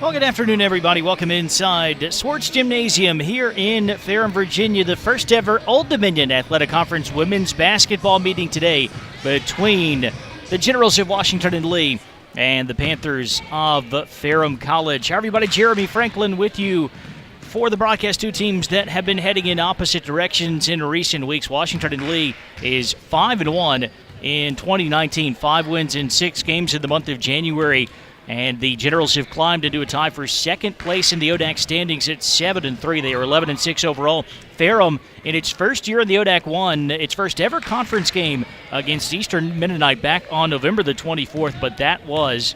Well, good afternoon, everybody. Welcome inside Swartz Gymnasium here in Ferrum, Virginia. The first ever Old Dominion Athletic Conference women's basketball meeting today between the Generals of Washington and Lee and the Panthers of Ferrum College. Hi, everybody. Jeremy Franklin with you for the broadcast. Two teams that have been heading in opposite directions in recent weeks. Washington and Lee is 5-1 in 2019, 5 wins in 6 games in the month of January. And the Generals have climbed into a tie for second place in the ODAC standings at 7-3. They are 11-6 overall. Ferrum, in its first year in the ODAC, won its first ever conference game against Eastern Mennonite back on November the 24th, but that was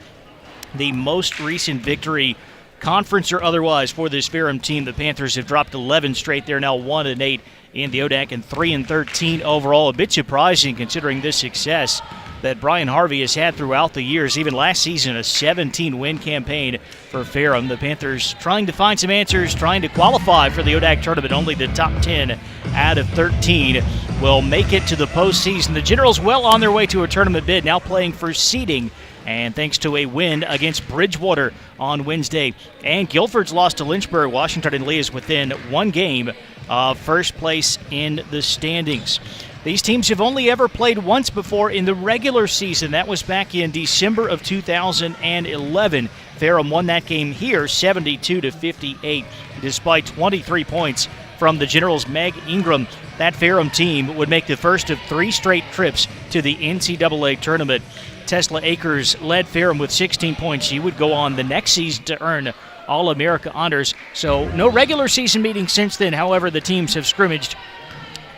the most recent victory, conference or otherwise, for this Ferrum team. The Panthers have dropped 11 straight. They're now 1-8 in the ODAC and 3-13 overall. A bit surprising considering this success that Brian Harvey has had throughout the years. Even last season, a 17-win campaign for Ferrum. The Panthers trying to find some answers, trying to qualify for the ODAC tournament. Only the top 10 out of 13 will make it to the postseason. The Generals well on their way to a tournament bid, now playing for seeding, and thanks to a win against Bridgewater on Wednesday. And Guilford's lost to Lynchburg. Washington and Lee is within one game of first place in the standings. These teams have only ever played once before in the regular season. That was back in December of 2011. Ferrum won that game here 72-58, despite 23 points from the Generals' Meg Ingram. That Ferrum team would make the first of 3 straight trips to the NCAA tournament. Tesla Akers led Ferrum with 16 points. She would go on the next season to earn All-America honors. So no regular season meeting since then. However, the teams have scrimmaged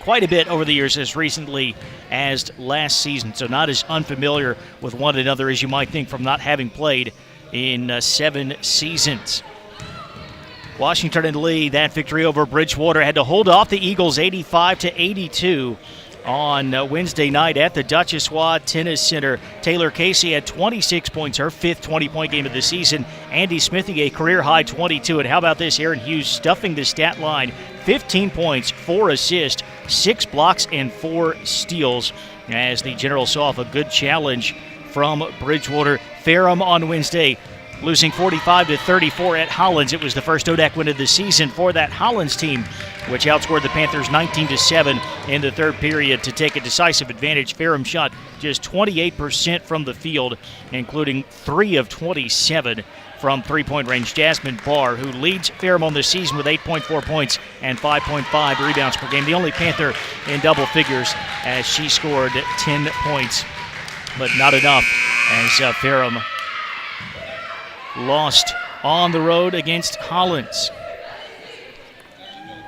quite a bit over the years, as recently as last season, so not as unfamiliar with one another as you might think from not having played in 7 seasons. Washington and Lee, that victory over Bridgewater, had to hold off the Eagles 85-82 on Wednesday night at the Duchessois Tennis Center. Taylor Casey had 26 points, her 5th 20-point game of the season. Andy Smithy, a career-high 22. And how about this? Aaron Hughes stuffing the stat line. 15 points, 4 assists, 6 blocks, and 4 steals, as the Generals saw off a good challenge from Bridgewater. Ferrum on Wednesday losing 45-34 at Hollins. It was the first ODAC win of the season for that Hollins team, which outscored the Panthers 19-7 in the third period to take a decisive advantage. Ferrum shot just 28% from the field, including 3 of 27 from three-point range. Jasmine Barr, who leads Ferrum on the season with 8.4 points and 5.5 rebounds per game. The only Panther in double figures, as she scored 10 points, but not enough as Ferrum lost on the road against Hollins.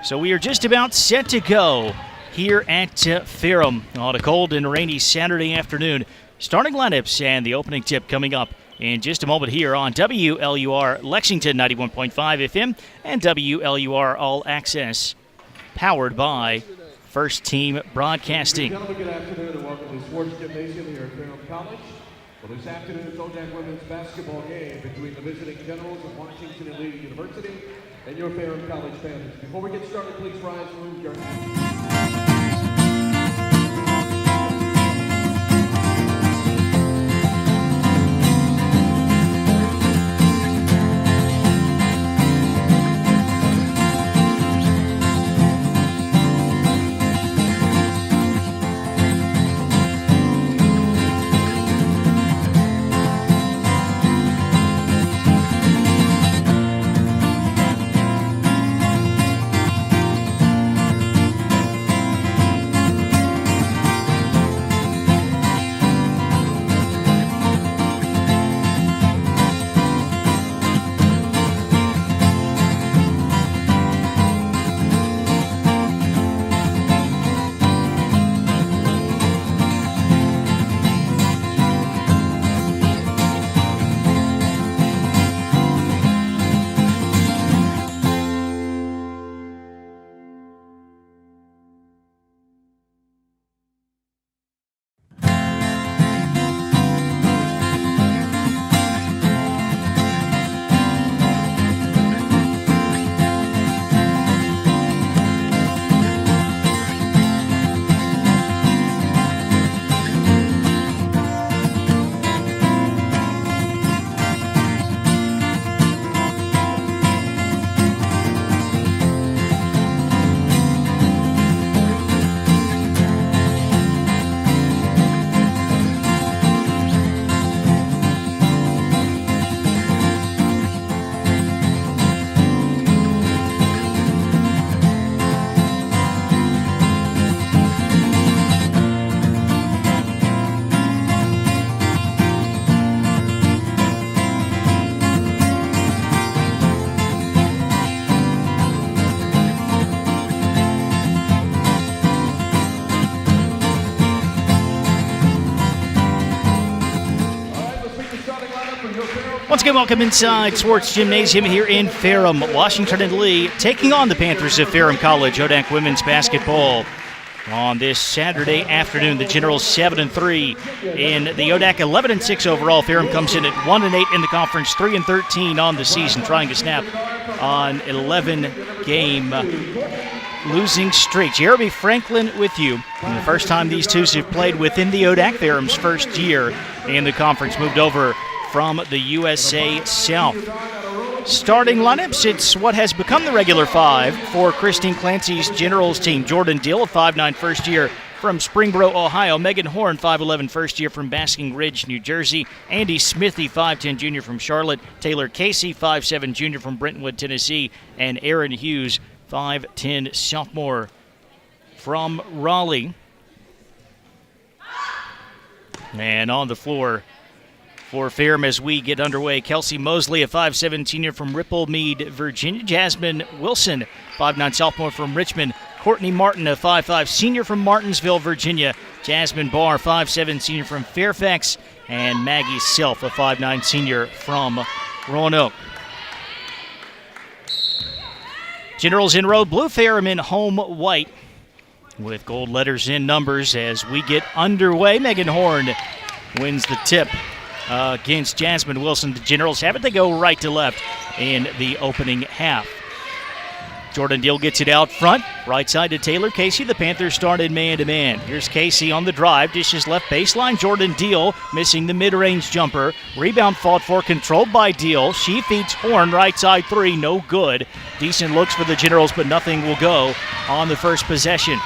So we are just about set to go here at Ferrum on a cold and rainy Saturday afternoon. Starting lineups and the opening tip coming up in just a moment here on WLUR Lexington 91.5 FM and WLUR All Access, powered by First Team Broadcasting. Gentlemen, good afternoon and welcome to Swartz Gymnasium here at Ferrum College. Well, this afternoon's ODAC women's basketball game between the visiting Generals of Washington and Lee University and your Ferrum College Panthers. Before we get started, please rise and move your hands. Once again, welcome inside Swartz Gymnasium here in Ferrum. Washington and Lee taking on the Panthers of Ferrum College. ODAC women's basketball on this Saturday afternoon. The Generals 7-3 in the ODAC, 11-6 overall. Ferrum comes in at 1-8 in the conference, 3-13 on the season, trying to snap on 11-game losing streak. Jeremy Franklin with you. And the first time these two have played within the ODAC, Ferrum's first year in the conference, moved over from the USA South. Starting lineups, it's what has become the regular five for Christine Clancy's Generals team. Jordan Dill, a 5'9" first year from Springboro, Ohio. Megan Horn, 5'11", first year from Basking Ridge, New Jersey. Andy Smithy, 5'10", junior from Charlotte. Taylor Casey, 5'7", junior from Brentwood, Tennessee. And Aaron Hughes, 5'10", sophomore from Raleigh. And on the floor for Ferrum as we get underway, Kelsey Mosley, a 5'7" senior from Ripple Mead, Virginia. Jasmine Wilson, 5'9", sophomore from Richmond. Courtney Martin, a 5'5", senior from Martinsville, Virginia. Jasmine Barr, 5'7", senior from Fairfax. And Maggie Self, a 5'9", senior from Roanoke. Generals in road blue, Ferrum in home white with gold letters in numbers as we get underway. Megan Horn wins the tip against Jasmine Wilson. The Generals have it. They go right to left in the opening half. Jordan Deal gets it out front. Right side to Taylor Casey. The Panthers started man-to-man. Here's Casey on the drive. Dishes left baseline. Jordan Deal missing the mid-range jumper. Rebound fought for, controlled by Deal. She feeds Horn. Right side three. No good. Decent looks for the Generals, but nothing will go on the first possession.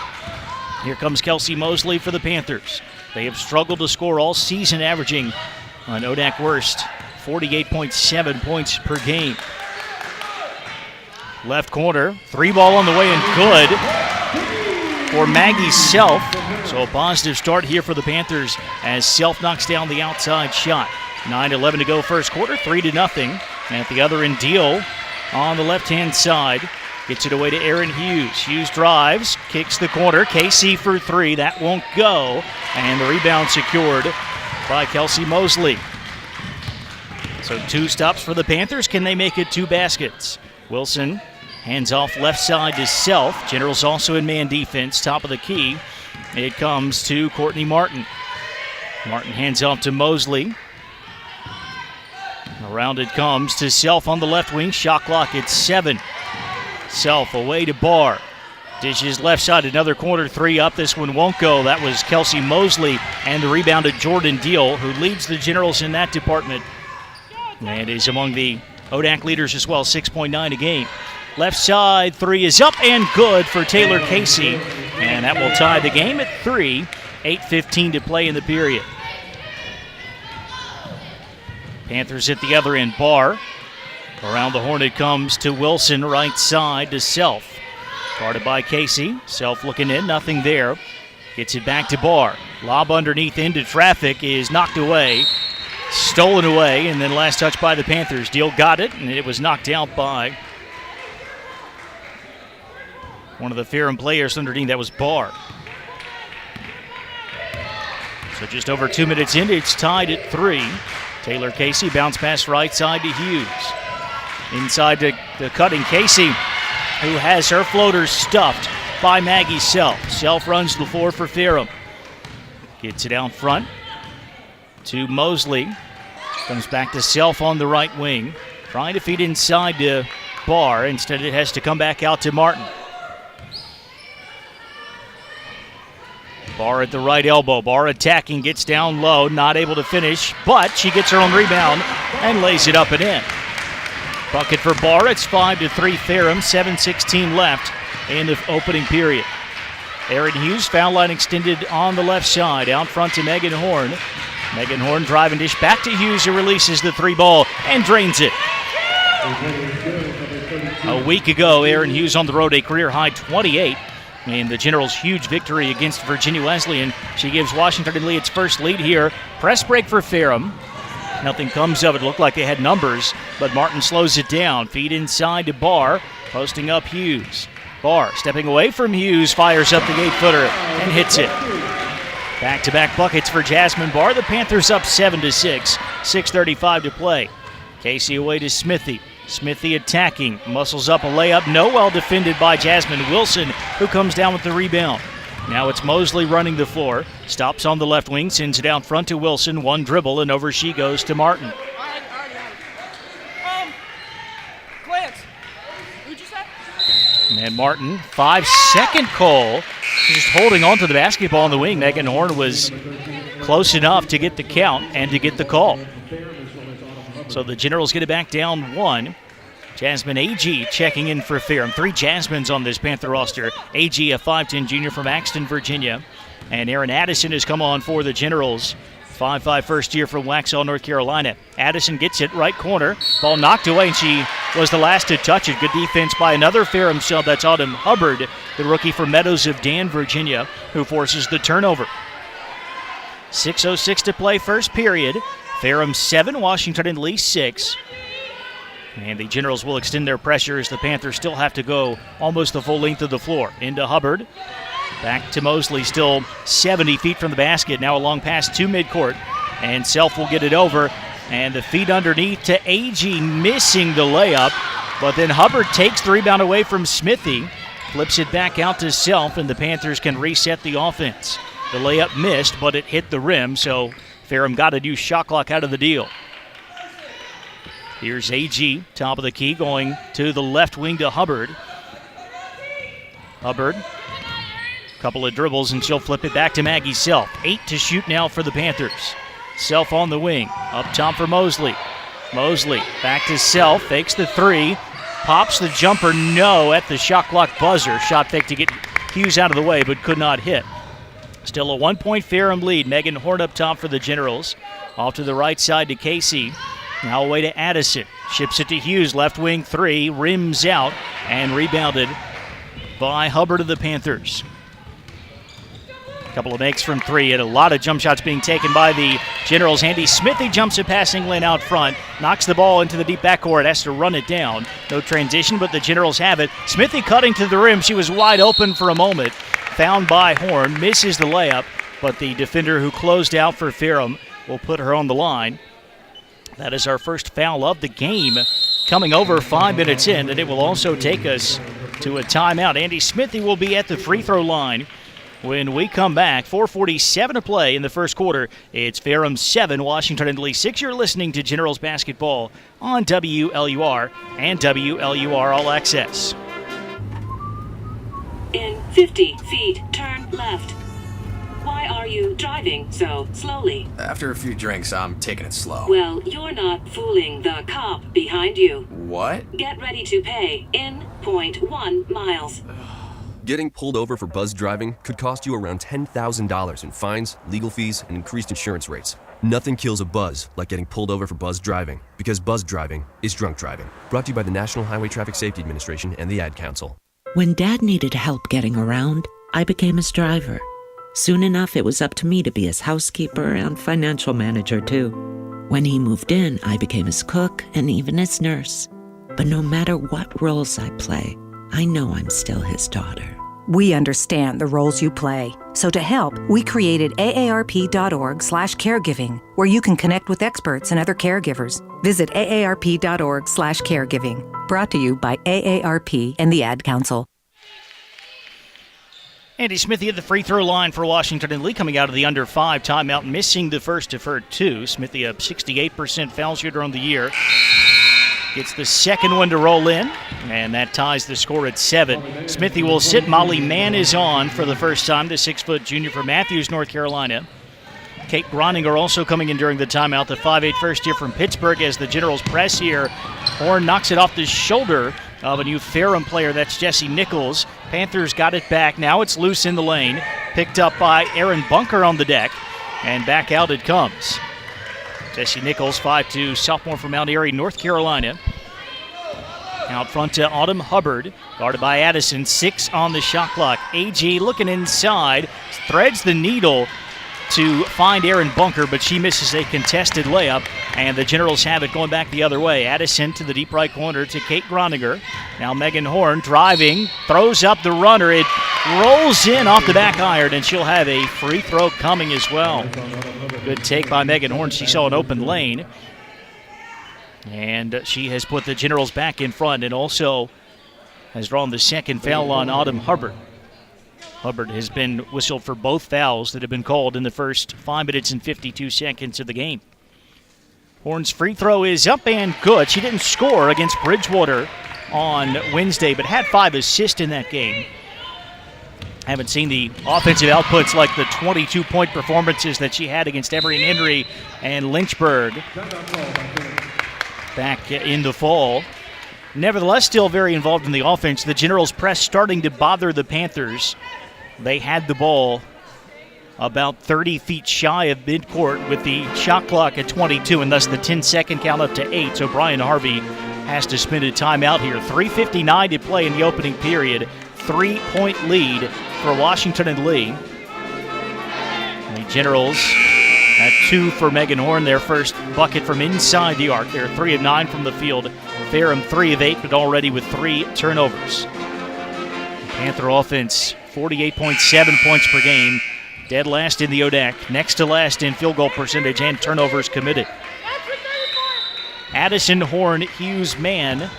Here comes Kelsey Mosley for the Panthers. They have struggled to score all season, averaging an ODAC worst 48.7 points per game. Left corner, three ball on the way and good for Maggie Self. So a positive start here for the Panthers as Self knocks down the outside shot. 9:11 to go first quarter, 3-0. And at the other end, Deal on the left-hand side gets it away to Aaron Hughes. Hughes drives, kicks the corner. Casey for three, that won't go. And the rebound secured by Kelsey Mosley. So two stops for the Panthers. Can they make it two baskets? Wilson hands off left side to Self. Generals also in man defense. Top of the key. It comes to Courtney Martin. Martin hands off to Mosley. Around it comes to Self on the left wing. Shot clock at 7. Self away to Barr. Dishes left side, another corner three up. This one won't go. That was Kelsey Mosley, and the rebound to Jordan Deal, who leads the Generals in that department and is among the ODAC leaders as well, 6.9 a game. Left side three is up and good for Taylor Casey, and that will tie the game at 3. 8:15 to play in the period. Panthers at the other end. Barr around the horn it comes to Wilson, right side to Self. Guarded by Casey. Self looking in, nothing there. Gets it back to Barr. Lob underneath into traffic is knocked away. Stolen away, and then last touch by the Panthers. Deal got it, and it was knocked out by one of the Ferrum players underneath. That was Barr. So just over 2 minutes in, it's tied at 3. Taylor Casey bounce pass right side to Hughes. Inside to the cutting Casey, who has her floaters stuffed by Maggie Self. Self runs the floor for Ferrum. Gets it out front to Mosley. Comes back to Self on the right wing. Trying to feed inside to Barr. Instead it has to come back out to Martin. Barr at the right elbow. Barr attacking, gets down low, not able to finish, but she gets her own rebound and lays it up and in. Bucket for Barr. It's 5-3 Ferrum, 7:16 left in the opening period. Aaron Hughes, foul line extended on the left side. Out front to Megan Horn. Megan Horn driving dish back to Hughes, who releases the three ball and drains it. A week ago, Aaron Hughes on the road, a career-high 28. In the Generals' huge victory against Virginia Wesleyan. She gives Washington and Lee its first lead here. Press break for Ferrum. Nothing comes of it. Looked like they had numbers, but Martin slows it down. Feed inside to Barr, posting up Hughes. Barr stepping away from Hughes, fires up the 8-footer and hits it. Back-to-back buckets for Jasmine Barr. The Panthers up 7-6. 6:35 to play. Casey away to Smithy. Smithy attacking, muscles up a layup. No, well defended by Jasmine Wilson, who comes down with the rebound. Now it's Mosley running the floor. Stops on the left wing, sends it out front to Wilson. One dribble, and over she goes to Martin. Lance, who'd you say? And Martin, 5-second call. Just holding on to the basketball on the wing. Megan Horn was close enough to get the count and to get the call. So the Generals get it back down 1. Jasmine Agee checking in for Ferrum. 3 Jasmines on this Panther roster. Agee, a 5'10 junior from Axton, Virginia. And Erin Addison has come on for the Generals. 5'5 first year from Waxhaw, North Carolina. Addison gets it, right corner. Ball knocked away, and she was the last to touch it. Good defense by another Ferrum sub. That's Autumn Hubbard, the rookie from Meadows of Dan, Virginia, who forces the turnover. 6:06 to play, first period. Ferrum 7, Washington and Lee 6. And the Generals will extend their pressure as the Panthers still have to go almost the full length of the floor. Into Hubbard. Back to Mosley, still 70 feet from the basket. Now a long pass to midcourt. And Self will get it over. And the feed underneath to Agee, missing the layup. But then Hubbard takes the rebound away from Smithy. Flips it back out to Self, and the Panthers can reset the offense. The layup missed, but it hit the rim, so Ferrum got a new shot clock out of the deal. Here's Agee, top of the key, going to the left wing to Hubbard. Hubbard, couple of dribbles, and she'll flip it back to Maggie Self. 8 to shoot now for the Panthers. Self on the wing, up top for Mosley. Mosley back to Self, fakes the 3, pops the jumper, no, at the shot clock buzzer. Shot fake to get Hughes out of the way, but could not hit. Still a 1-point Ferrum lead. Megan Horn up top for the Generals. Off to the right side to Casey. Now away to Addison. Ships it to Hughes. Left wing 3. Rims out and rebounded by Hubbard of the Panthers. A couple of makes from 3 and a lot of jump shots being taken by the Generals. Andy Smithy jumps a passing lane out front. Knocks the ball into the deep backcourt. Has to run it down. No transition, but the Generals have it. Smithy cutting to the rim. She was wide open for a moment. Found by Horn. Misses the layup, but the defender who closed out for Ferrum will put her on the line. That is our first foul of the game coming over 5 minutes in, and it will also take us to a timeout. Andy Smithy will be at the free throw line when we come back. 4:47 to play in the first quarter. It's Ferrum 7, Washington and Lee 6. You're listening to Generals Basketball on WLUR and WLUR All Access. In 50 feet, turn left. Why are you driving so slowly? After a few drinks, I'm taking it slow. Well, you're not fooling the cop behind you. What? Get ready to pay in 0.1 miles. Getting pulled over for buzz driving could cost you around $10,000 in fines, legal fees, and increased insurance rates. Nothing kills a buzz like getting pulled over for buzz driving, because buzz driving is drunk driving. Brought to you by the National Highway Traffic Safety Administration and the Ad Council. When Dad needed help getting around, I became his driver. Soon enough, it was up to me to be his housekeeper and financial manager, too. When he moved in, I became his cook and even his nurse. But no matter what roles I play, I know I'm still his daughter. We understand the roles you play. So to help, we created aarp.org/caregiving, where you can connect with experts and other caregivers. Visit aarp.org/caregiving. Brought to you by AARP and the Ad Council. Andy Smithy at the free throw line for Washington and Lee, coming out of the under 5 timeout, missing the first of her 2. Smithy, a 68% foul shooter on the year. Gets the second one to roll in, and that ties the score at 7. Smithy will sit. Molly Mann is on for the first time, the 6-foot junior from Matthews, North Carolina. Kate Groninger also coming in during the timeout, the 5'8 first year from Pittsburgh, as the Generals press here. Horn knocks it off the shoulder of a new Ferrum player. That's Jesse Nichols. Panthers got it back. Now it's loose in the lane. Picked up by Aaron Bunker on the deck, and back out it comes. Jesse Nichols, 5'2", sophomore from Mount Airy, North Carolina. Out front to Autumn Hubbard, guarded by Addison. 6 on the shot clock. Agee looking inside, threads the needle to find Aaron Bunker, but she misses a contested layup, and the Generals have it going back the other way. Addison to the deep right corner to Kate Groninger. Now Megan Horn driving, throws up the runner. It rolls in off the back iron, and she'll have a free throw coming as well. Good take by Megan Horn. She saw an open lane. And she has put the Generals back in front and also has drawn the second foul on Autumn Hubbard. Hubbard has been whistled for both fouls that have been called in the first 5 minutes and 52 seconds of the game. Horn's free throw is up and good. She didn't score against Bridgewater on Wednesday, but had 5 assists in that game. Haven't seen the offensive outputs like the 22-point performances that she had against Emory and Henry and Lynchburg back in the fall. Nevertheless, still very involved in the offense. The Generals press starting to bother the Panthers. They had the ball about 30 feet shy of midcourt with the shot clock at 22 and thus the 10-second count up to 8. So Brian Harvey has to spend a timeout here. 3:59 to play in the opening period. 3-point lead for Washington and Lee. The Generals at 2 for Megan Horn, their first bucket from inside the arc. They're 3 of 9 from the field. Ferrum 3 of 8, but already with 3 turnovers. Panther offense, 48.7 points per game. Dead last in the ODAC, next to last in field goal percentage and turnovers committed. Addison, Horn, Hughes, Mann,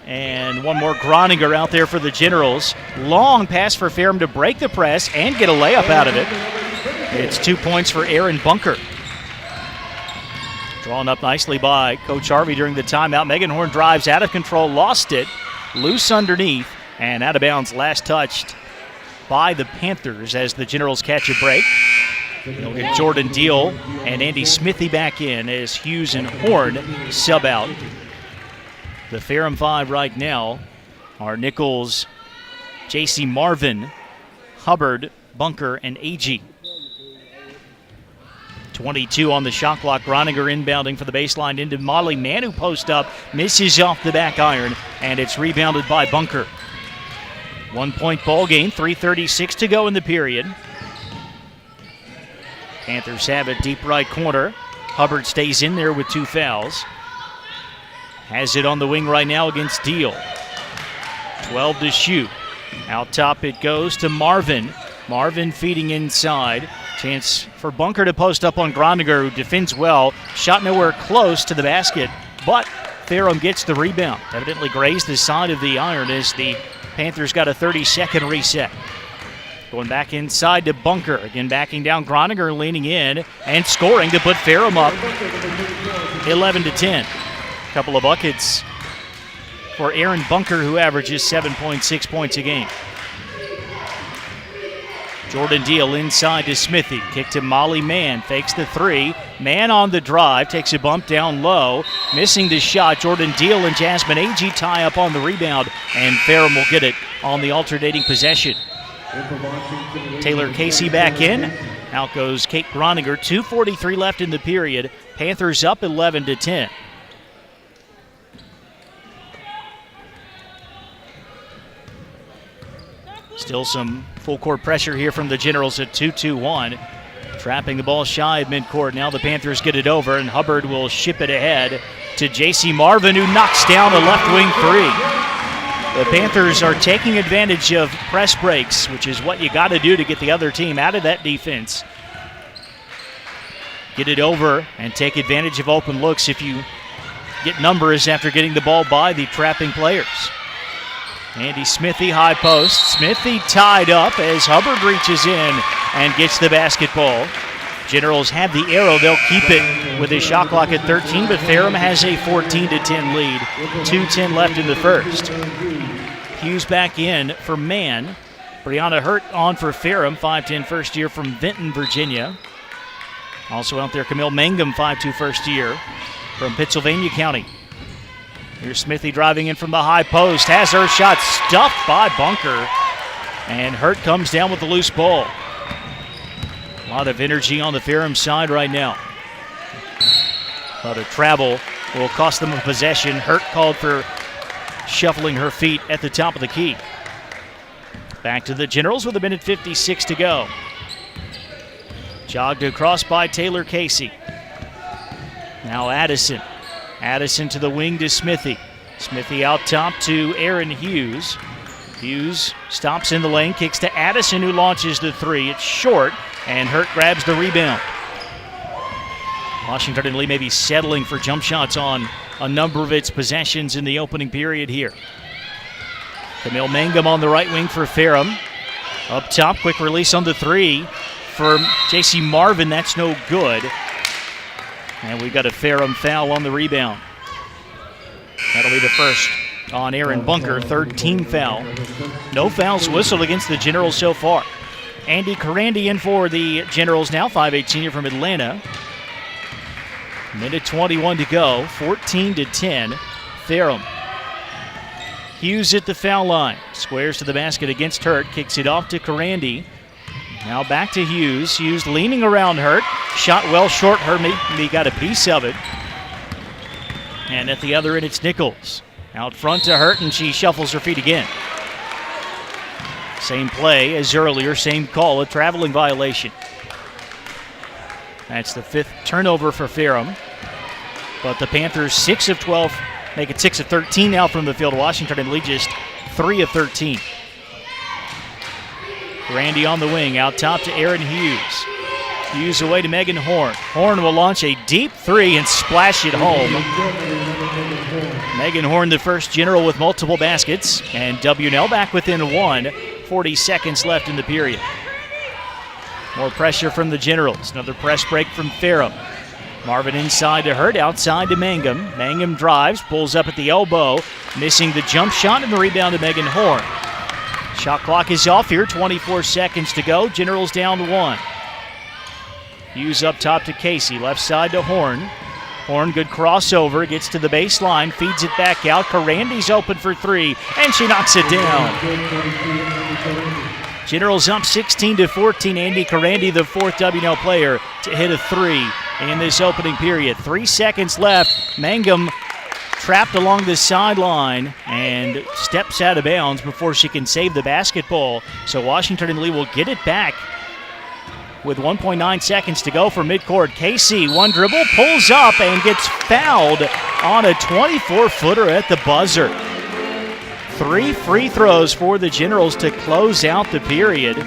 and one more Groninger out there for the Generals. Long pass for Ferrum to break the press and get a layup out of it. It's 2 points for Aaron Bunker. Drawn up nicely by Coach Harvey during the timeout. Megan Horn drives out of control, lost it, loose underneath, and out of bounds, last touched by the Panthers as the Generals catch a break. They'll get Jordan Deal and Andy Smithy back in as Hughes and Horn sub out. The Ferrum 5 right now are Nichols, J.C. Marvin, Hubbard, Bunker, and Agee. 22 on the shot clock. Groninger inbounding for the baseline into Molly Mann, who post up, misses off the back iron, and it's rebounded by Bunker. 1 point ball game, 3:36 to go in the period. Panthers have it deep right corner. Hubbard stays in there with 2 fouls. Has it on the wing right now against Deal. 12 to shoot. Out top it goes to Marvin. Marvin feeding inside. Chance for Bunker to post up on Groninger, who defends well. Shot nowhere close to the basket, but Ferrum gets the rebound. Evidently grazed the side of the iron as the Panthers got a 30-second reset. Going back inside to Bunker. Again backing down. Groninger leaning in and scoring to put Ferrum up 11-10. Couple of buckets for Aaron Bunker, who averages 7.6 points a game. Jordan Deal inside to Smithy. Kick to Molly Mann. Fakes the 3. Mann on the drive. Takes a bump down low. Missing the shot. Jordan Deal and Jasmine Agee tie up on the rebound. And Ferrum will get it on the alternating possession. Taylor Casey back in. Out goes Kate Groninger. 2:43 left in the period. Panthers up 11-10. Still some full court pressure here from the Generals at 2-2-1. Trapping the ball shy of midcourt. Now the Panthers get it over, and Hubbard will ship it ahead to J.C. Marvin, who knocks down a left wing 3. The Panthers are taking advantage of press breaks, which is what you got to do to get the other team out of that defense. Get it over and take advantage of open looks if you get numbers after getting the ball by the trapping players. Andy Smithy, high post. Smithy tied up as Hubbard reaches in and gets the basketball. Generals have the arrow. They'll keep it with a shot clock at 13, but Ferrum has a 14-10 lead. 2:10 left in the first. Hughes back in for Mann. Brianna Hurt on for Ferrum, 5'10", first year from Vinton, Virginia. Also out there, Camille Mangum, 5'2", first year from Pennsylvania County. Here's Smithy driving in from the high post. Has her shot stuffed by Bunker. And Hurt comes down with the loose ball. A lot of energy on the Ferrum side right now. But a travel will cost them a possession. Hurt called for shuffling her feet at the top of the key. Back to the Generals with 1:56 to go. Jogged across by Taylor Casey. Now Addison. Addison to the wing to Smithy. Smithy out top to Aaron Hughes. Hughes stops in the lane, kicks to Addison, who launches the 3. It's short, and Hurt grabs the rebound. Washington and Lee may be settling for jump shots on a number of its possessions in the opening period here. Camille Mangum on the right wing for Ferrum. Up top, quick release on the three for J.C. Marvin. That's no good. And we got a Ferrum foul on the rebound. That'll be the first on Aaron Bunker, third team foul. No fouls whistled against the Generals so far. Andy Carandi in for the Generals now, 5'8" senior from Atlanta. Minute 21 to go, 14-10, Ferrum. Hughes at the foul line, squares to the basket against Hurt, kicks it off to Carandi. Now back to Hughes. Hughes leaning around Hurt, shot well short. Hurt maybe got a piece of it. And at the other end, it's Nichols. Out front to Hurt, and she shuffles her feet again. Same play as earlier, same call, a traveling violation. That's the fifth turnover for Ferrum. But the Panthers 6 of 12, make it 6 of 13 now from the field. Washington and Lee just 3 of 13. Randy on the wing, out top to Aaron Hughes. Hughes away to Megan Horn. Horn will launch a deep three and splash it home. Megan Horn, the first General with multiple baskets, and WNL back within one. 40 seconds left in the period. More pressure from the Generals. Another press break from Ferrum. Marvin inside to Hurt, outside to Mangum. Mangum drives, pulls up at the elbow, missing the jump shot and the rebound to Megan Horn. Shot clock is off here, 24 seconds to go. Generals down 1. Hughes up top to Casey, left side to Horn. Horn, good crossover, gets to the baseline, feeds it back out. Carandi's open for three, and she knocks it down. Generals up 16-14. Andy Carandi, the fourth WNL player, to hit a three in this opening period. 3 seconds left. Mangum trapped along the sideline and steps out of bounds before she can save the basketball. So Washington and Lee will get it back with 1.9 seconds to go for midcourt. Casey, one dribble, pulls up and gets fouled on a 24-footer at the buzzer. 3 free throws for the Generals to close out the period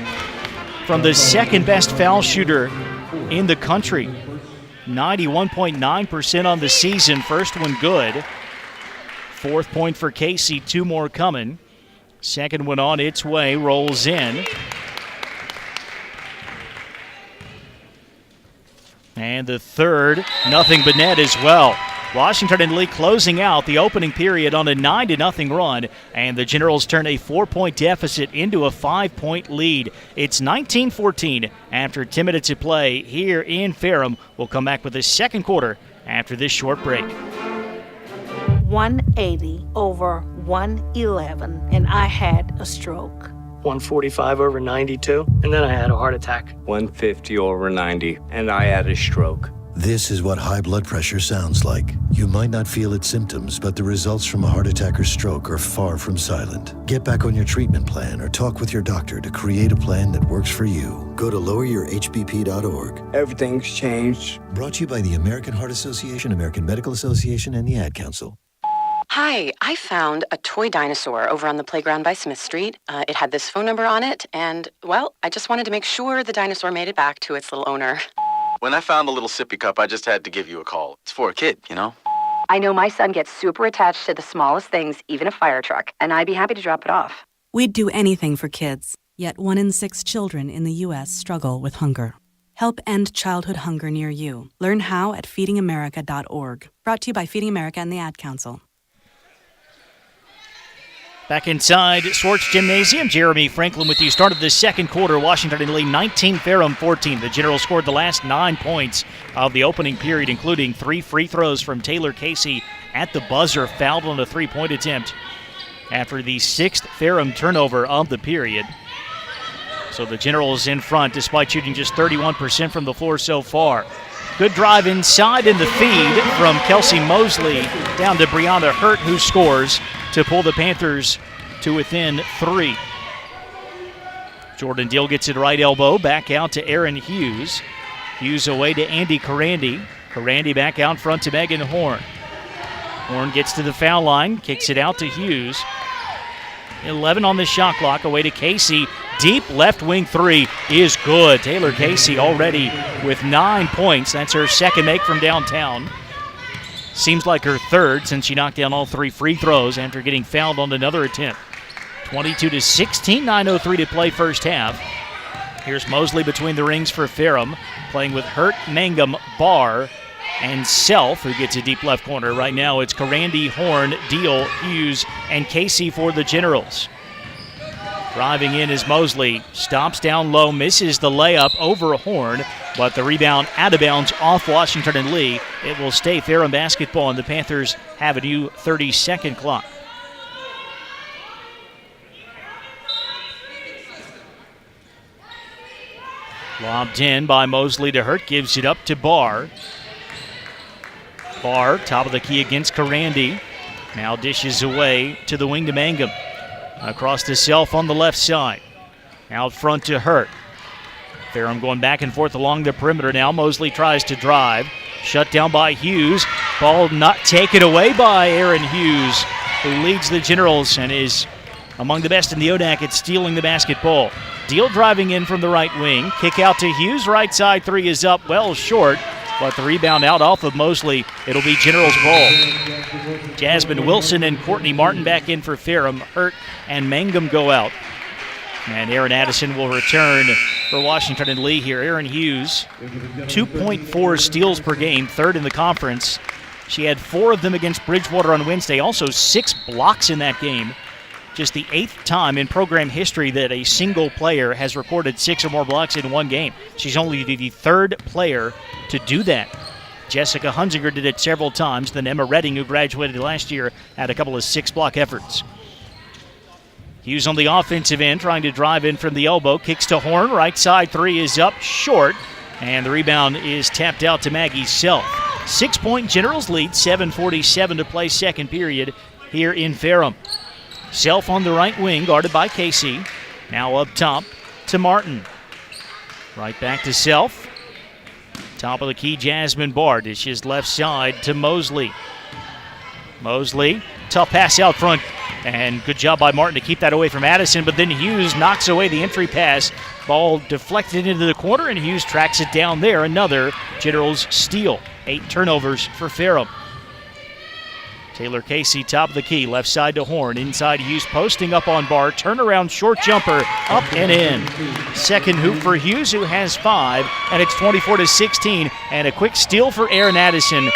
from the second best foul shooter in the country. 91.9% on the season, first one good. Fourth point for Casey, 2 more coming. Second one on its way, rolls in. And the third, nothing but net as well. Washington and Lee closing out the opening period on a 9-0 run, and the Generals turn a 4-point deficit into a 5-point lead. It's 19-14 after 10 minutes of play here in Ferrum. We'll come back with the second quarter after this short break. 180 over 111, and I had a stroke. 145 over 92, and then I had a heart attack. 150 over 90, and I had a stroke. This is what high blood pressure sounds like. You might not feel its symptoms, but the results from a heart attack or stroke are far from silent. Get back on your treatment plan or talk with your doctor to create a plan that works for you. Go to loweryourhbp.org. Everything's changed. Brought to you by the American Heart Association, American Medical Association, and the Ad Council. Hi, I found a toy dinosaur over on the playground by Smith Street. It had this phone number on it, and, well, I just wanted to make sure the dinosaur made it back to its little owner. When I found the little sippy cup, I just had to give you a call. It's for a kid, you know? I know my son gets super attached to the smallest things, even a fire truck, and I'd be happy to drop it off. We'd do anything for kids, yet 1 in 6 children in the U.S. struggle with hunger. Help end childhood hunger near you. Learn how at feedingamerica.org. Brought to you by Feeding America and the Ad Council. Back inside Swartz Gymnasium, Jeremy Franklin with you. Start of the second quarter, Washington and Lee 19, Ferrum 14. The Generals scored the last 9 points of the opening period, including 3 free throws from Taylor Casey at the buzzer, fouled on a 3-point attempt after the 6th Ferrum turnover of the period. So the Generals in front despite shooting just 31% from the floor so far. Good drive inside in the feed from Kelsey Mosley down to Brianna Hurt, who scores to pull the Panthers to within 3. Jordan Deal gets it right elbow, back out to Aaron Hughes. Hughes away to Andy Carandi. Carandi back out front to Megan Horn. Horn gets to the foul line, kicks it out to Hughes. 11 on the shot clock, away to Casey. deep left wing three is good. Taylor Casey already with 9 points. That's her second make from downtown. Seems like her third since she knocked down all 3 free throws after getting fouled on another attempt. 22-16, 9:03 to play first half. Here's Mosley between the rings for Ferrum, playing with Hurt, Mangum, Barr, and Self, who gets a deep left corner. Right now it's Karandi, Horn, Deal, Hughes, and Casey for the Generals. Driving in is Mosley, stops down low, misses the layup over Horn, but the rebound out of bounds off Washington and Lee. It will stay Ferrum basketball, and the Panthers have a new 30-second clock. Lobbed in by Mosley to Hurt, gives it up to Barr. Barr, top of the key against Karandi. Now dishes away to the wing to Mangum. Across to Self on the left side. Out front to Hurt. Ferrum going back and forth along the perimeter now. Mosley tries to drive. Shut down by Hughes. Ball not taken away by Aaron Hughes, who leads the Generals and is among the best in the ODAC at stealing the basketball. Deal driving in from the right wing. Kick out to Hughes. Right side three is up, well short. But the rebound out off of Mosley. It'll be Generals ball. Jasmine Wilson and Courtney Martin back in for Ferrum. Hurt and Mangum go out. And Aaron Addison will return for Washington and Lee here. Aaron Hughes, 2.4 steals per game, third in the conference. She had 4 of them against Bridgewater on Wednesday. Also 6 blocks in that game. Just the 8th time in program history that a single player has recorded 6 or more blocks in one game. She's only the 3rd player to do that. Jessica Hunzinger did it several times. Then Emma Redding, who graduated last year, had a couple of 6-block efforts. Hughes on the offensive end, trying to drive in from the elbow. Kicks to Horn. Right side three is up short. And the rebound is tapped out to Maggie Self. 6-point Generals lead, 7:47 to play second period here in Ferrum. Self on the right wing, guarded by Casey. Now up top to Martin. Right back to Self. Top of the key, Jasmine Barr. Dishes left side to Mosley. Mosley, tough pass out front. And good job by Martin to keep that away from Addison. But then Hughes knocks away the entry pass. Ball deflected into the corner, and Hughes tracks it down there. Another Generals steal. 8 turnovers for Ferrum. Taylor Casey, top of the key, left side to Horn. Inside Hughes, posting up on Barr. Turnaround short jumper, up and in. Second hoop for Hughes, who has 5, and it's 24-16. And a quick steal for Aaron Addison,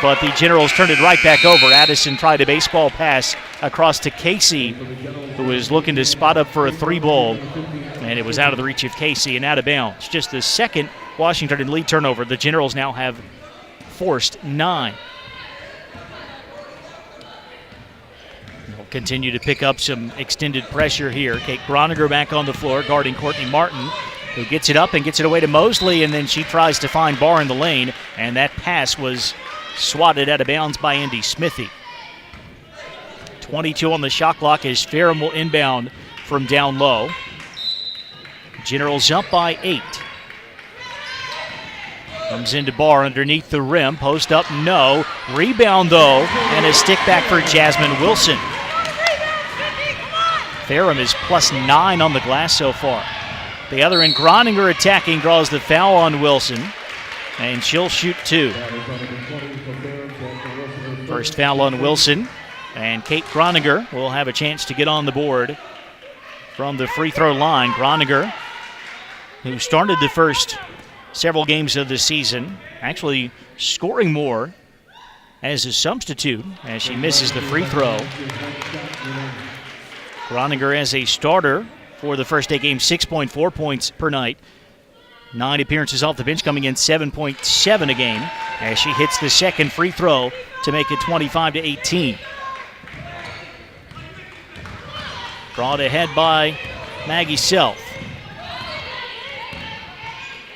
but the Generals turned it right back over. Addison tried a baseball pass across to Casey, who was looking to spot up for a 3-ball, and it was out of the reach of Casey and out of bounds. Just the second Washington and Lee turnover. The Generals now have forced 9. Continue to pick up some extended pressure here. Kate Groniger back on the floor, guarding Courtney Martin, who gets it up and gets it away to Mosley, and then she tries to find Barr in the lane, and that pass was swatted out of bounds by Andy Smithy. 22 on the shot clock as Ferrum will inbound from down low. Generals up by 8. Comes into Barr underneath the rim. Post up, no. Rebound, though, and a stick back for Jasmine Wilson. Ferrum is +9 on the glass so far. The other end, Groninger attacking, draws the foul on Wilson, and she'll shoot 2. First foul on Wilson, and Kate Groninger will have a chance to get on the board from the free throw line. Groninger, who started the first several games of the season, actually scoring more as a substitute as she misses the free throw. Groninger as a starter for the first 8 games, 6.4 points per night. 9 appearances off the bench, coming in 7.7 a game as she hits the second free throw to make it 25-18. Brought ahead by Maggie Self.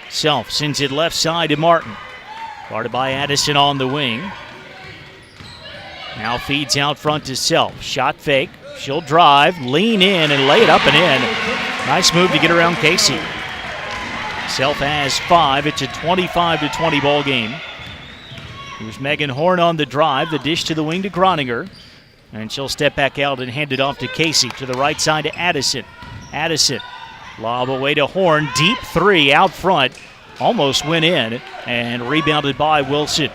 Self sends it left side to Martin. Guarded by Addison on the wing. Now feeds out front to Self. Shot fake. She'll drive, lean in, and lay it up and in. Nice move to get around Casey. Self has 5. It's a 25-20 ball game. Here's Megan Horn on the drive. The dish to the wing to Groninger. And she'll step back out and hand it off to Casey. To the right side to Addison. Addison Lob away to Horn. Deep three out front. Almost went in and rebounded by Wilson.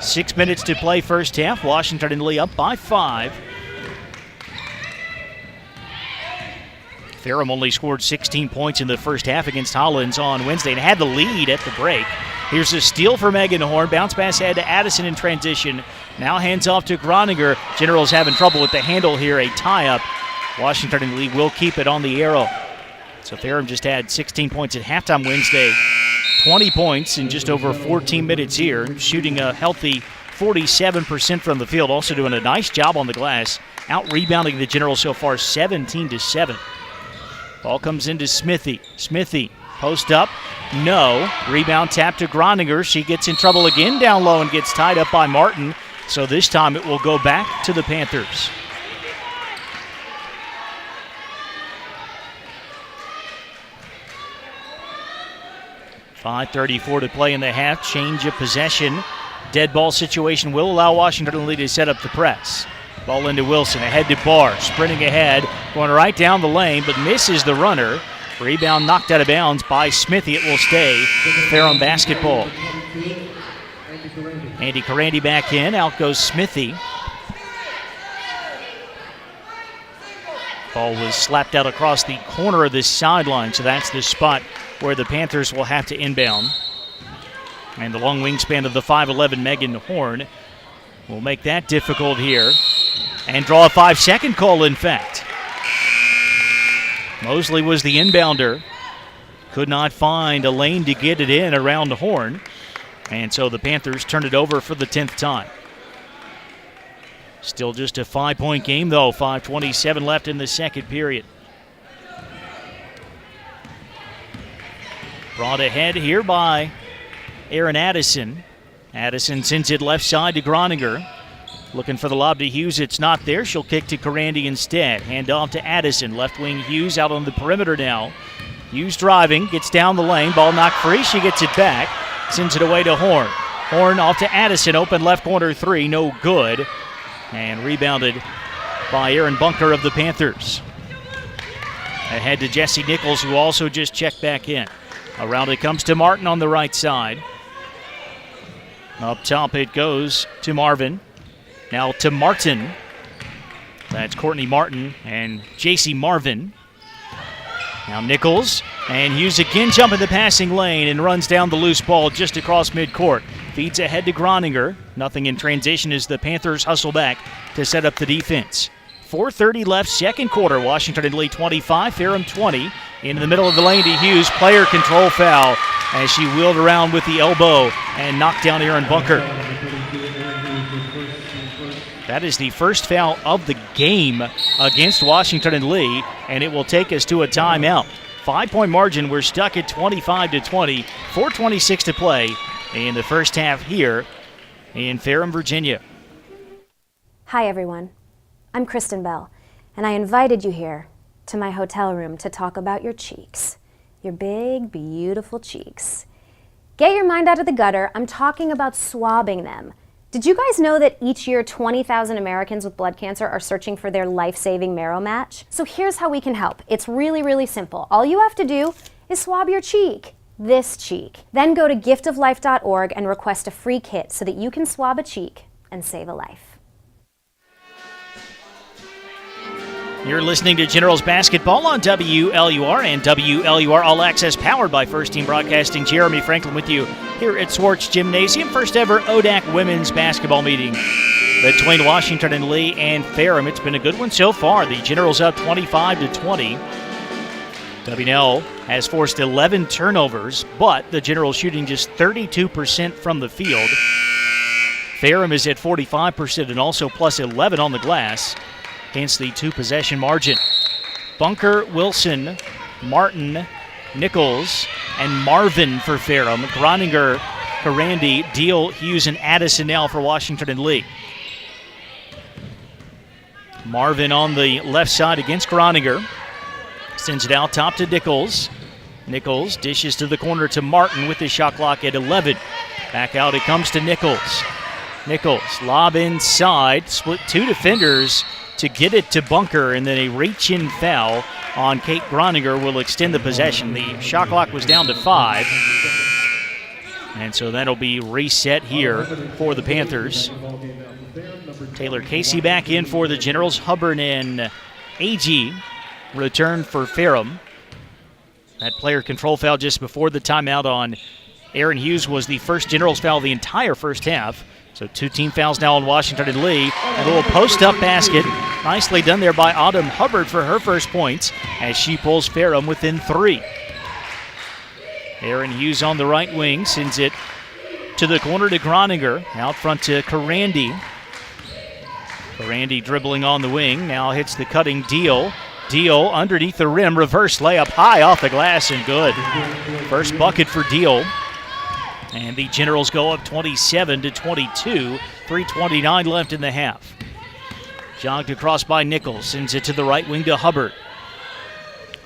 6 minutes to play first half. Washington and Lee up by 5. Ferrum only scored 16 points in the first half against Hollins on Wednesday and had the lead at the break. Here's a steal for Megan Horn. Bounce pass ahead to Addison in transition. Now hands off to Groninger. Generals having trouble with the handle here. A tie-up. Washington and Lee will keep it on the arrow. So Ferrum just had 16 points at halftime Wednesday. 20 points in just over 14 minutes here. Shooting a healthy 47% from the field. Also doing a nice job on the glass. Out-rebounding the Generals so far 17-7. Ball comes into Smithy. Smithy, post up. No. Rebound tap to Groninger. She gets in trouble again down low and gets tied up by Martin. So this time it will go back to the Panthers. .5:34 to play in the half. Change of possession. Dead ball situation will allow Washington and Lee to set up the press. Ball into Wilson, ahead to Barr, sprinting ahead, going right down the lane, but misses the runner. Rebound knocked out of bounds by Smithy. It will stay Ferrum basketball. Andy Carandi back in, out goes Smithy. Ball was slapped out across the corner of this sideline, so that's the spot where the Panthers will have to inbound. And the long wingspan of the 5'11 Megan Horn will make that difficult here. And draw a 5-second call, in fact. Mosley was the inbounder. Could not find a lane to get it in around Horn. And so the Panthers turned it over for the 10th time. Still just a 5-point game, though. 5:27 left in the second period. Brought ahead here by Aaron Addison. Addison sends it left side to Groninger. Looking for the lob to Hughes. It's not there. She'll kick to Carandi instead. Hand off to Addison. Left wing Hughes out on the perimeter now. Hughes driving. Gets down the lane. Ball knocked free. She gets it back. Sends it away to Horn. Horn off to Addison. Open left corner three. No good. And rebounded by Aaron Bunker of the Panthers. Ahead to Jesse Nichols, who also just checked back in. Around it comes to Martin on the right side. Up top it goes to Marvin. Now to Martin. That's Courtney Martin and J.C. Marvin. Now Nichols, and Hughes again jumping the passing lane and runs down the loose ball just across midcourt. Feeds ahead to Groninger. Nothing in transition as the Panthers hustle back to set up the defense. 4:30 left, second quarter. Washington and Lee 25, Ferrum 20. In the middle of the lane to Hughes. Player control foul as she wheeled around with the elbow and knocked down Aaron Bunker. That is the first foul of the game against Washington and Lee, and it will take us to a timeout. 5-point margin. We're stuck at 25-20. 4:26 to play in the first half here in Ferrum, Virginia. Hi, everyone. I'm Kristen Bell, and I invited you here to my hotel room to talk about your cheeks. Your big, beautiful cheeks. Get your mind out of the gutter. I'm talking about swabbing them. Did you guys know that each year 20,000 Americans with blood cancer are searching for their life-saving marrow match? So here's how we can help. It's really, really simple. All you have to do is swab your cheek. This cheek. Then go to giftoflife.org and request a free kit so that you can swab a cheek and save a life. You're listening to Generals Basketball on WLUR and WLUR All Access, powered by First Team Broadcasting. Jeremy Franklin with you here at Swartz Gymnasium. First ever ODAC women's basketball meeting between Washington and Lee and Ferrum. It's been a good one so far. The Generals up 25-20. WNL has forced 11 turnovers, but the Generals shooting just 32% from the field. Ferrum is at 45% and also plus 11 on the glass. Hence the two-possession margin. Bunker, Wilson, Martin, Nichols, and Marvin for Ferrum. Groninger, Carandi, Deal, Hughes, and Addison now for Washington and Lee. Marvin on the left side against Groninger. Sends it out top to Nichols. Nichols dishes to the corner to Martin with his shot clock at 11. Back out it comes to Nichols. Nichols, lob inside, split two defenders to get it to Bunker, and then a reach-in foul on Kate Groninger will extend the possession. The shot clock was down to 5. And so that'll be reset here for the Panthers. Taylor Casey back in for the Generals. Hubbard and AG return for Ferrum. That player control foul just before the timeout on Aaron Hughes was the first Generals foul of the entire first half. So 2 team fouls now on Washington and Lee. A little post-up basket. Nicely done there by Autumn Hubbard for her first points as she pulls Ferrum within 3. Aaron Hughes on the right wing sends it to the corner to Groninger. Out front to Karandi. Karandi dribbling on the wing. Now hits the cutting Deal. Deal underneath the rim. Reverse layup high off the glass and good. First bucket for Deal. And the Generals go up 27-22. 3:29 left in the half. Jogged across by Nichols. Sends it to the right wing to Hubbard.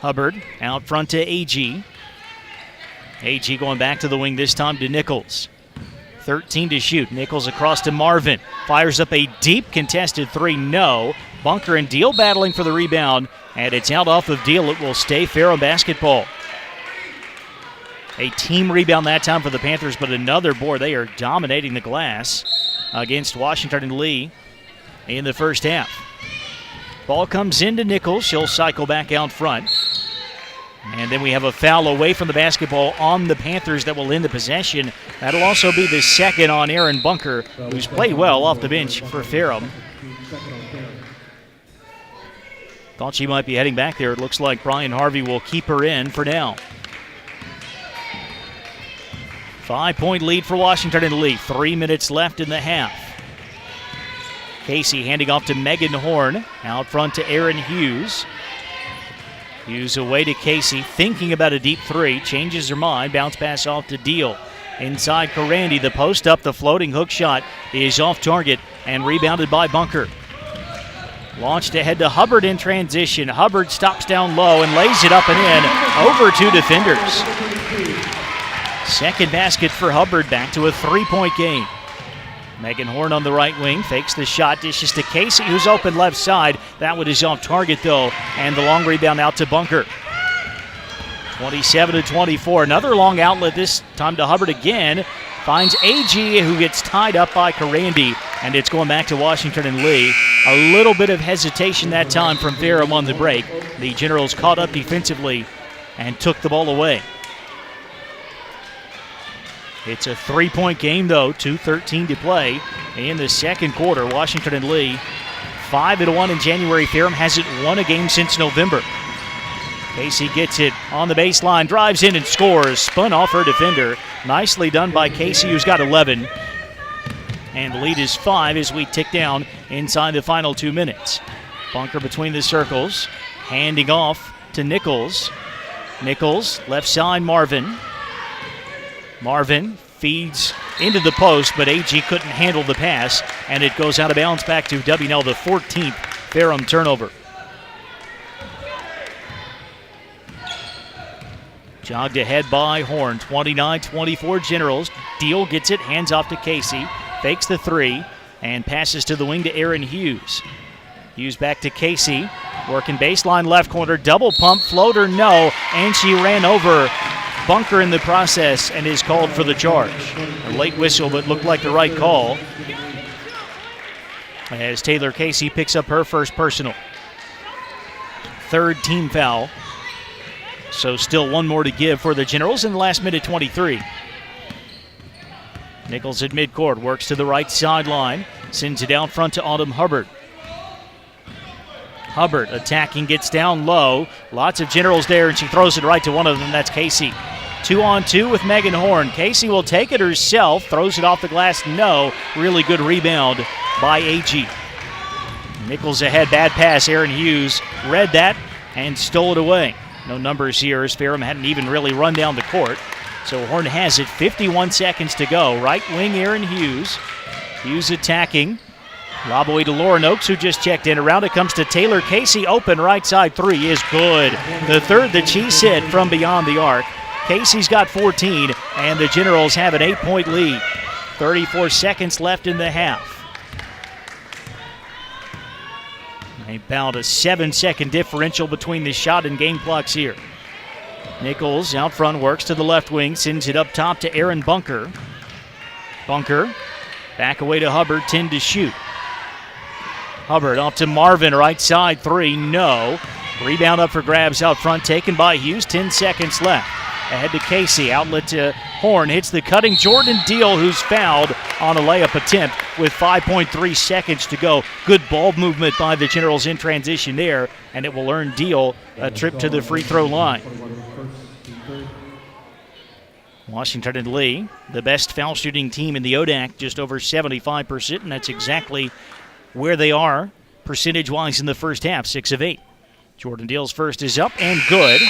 Hubbard out front to AG. AG going back to the wing this time to Nichols. 13 to shoot. Nichols across to Marvin. Fires up a deep contested 3. No. Bunker and Deal battling for the rebound. And it's out off of Deal. It will stay Ferrum basketball. A team rebound that time for the Panthers, but another board. They are dominating the glass against Washington and Lee in the first half. Ball comes into Nichols. She'll cycle back out front. And then we have a foul away from the basketball on the Panthers that will end the possession. That'll also be the second on Aaron Bunker, who's played well off the bench for Ferrum. Thought she might be heading back there. It looks like Brian Harvey will keep her in for now. 5-point lead for Washington and Lee. 3 minutes left in the half. Casey handing off to Megan Horn. Out front to Aaron Hughes. Hughes away to Casey, thinking about a deep 3. Changes her mind. Bounce pass off to Deal. Inside Karandi, the post up, the floating hook shot is off target and rebounded by Bunker. Launched ahead to Hubbard in transition. Hubbard stops down low and lays it up and in over 2 defenders. Second basket for Hubbard, back to a 3-point game. Megan Horn on the right wing, fakes the shot, dishes to Casey, who's open left side. That one is off target, though, and the long rebound out to Bunker. 27-24, another long outlet, this time to Hubbard again. Finds AG, who gets tied up by Karandi, and it's going back to Washington and Lee. A little bit of hesitation that time from Ferrum on the break. The Generals caught up defensively and took the ball away. It's a 3-point game, though, 2:13 to play in the second quarter. Washington and Lee 5-1 in January. Ferrum hasn't won a game since November. Casey gets it on the baseline, drives in and scores. Spun off her defender. Nicely done by Casey, who's got 11. And the lead is 5 as we tick down inside the final 2 minutes. Bunker between the circles, handing off to Nichols. Nichols, left side, Marvin. Marvin feeds into the post, but AG couldn't handle the pass, and it goes out of bounds back to WNL, the 14th Ferrum turnover. Jogged ahead by Horn, 29-24 Generals. Deal gets it, hands off to Casey, fakes the 3, and passes to the wing to Aaron Hughes. Hughes back to Casey, working baseline left corner, double pump, floater, no, and she ran over Bunker in the process and is called for the charge. A late whistle, but looked like the right call as Taylor Casey picks up her first personal. Third team foul. So still one more to give for the Generals in the last minute 23. Nichols at midcourt, works to the right sideline, sends it out front to Autumn Hubbard. Hubbard attacking, gets down low. Lots of Generals there, and she throws it right to one of them. That's Casey. 2-on-2 with Megan Horn. Casey will take it herself, throws it off the glass. No, really good rebound by AG. Nichols ahead, bad pass. Aaron Hughes read that and stole it away. No numbers here as Ferrum hadn't even really run down the court. So Horn has it, 51 seconds to go. Right wing Aaron Hughes. Hughes attacking. Lob away to Lauren Oakes, who just checked in. Around it comes to Taylor Casey. Open right side 3 is good. The third that she's hit from beyond the arc. Casey's got 14, and the Generals have an 8-point lead. 34 seconds left in the half. About a 7-second differential between the shot and game clocks here. Nichols out front works to the left wing, sends it up top to Aaron Bunker. Bunker back away to Hubbard, 10 to shoot. Hubbard off to Marvin, right side, 3, no. Rebound up for grabs out front, taken by Hughes, 10 seconds left. Ahead to Casey, outlet to Horn, hits the cutting Jordan Deal, who's fouled on a layup attempt with 5.3 seconds to go. Good ball movement by the Generals in transition there, and it will earn Deal a trip to the free throw line. Washington and Lee, the best foul shooting team in the ODAC, just over 75%, and that's exactly where they are percentage-wise in the first half, 6 of 8. Jordan Deal's first is up and good.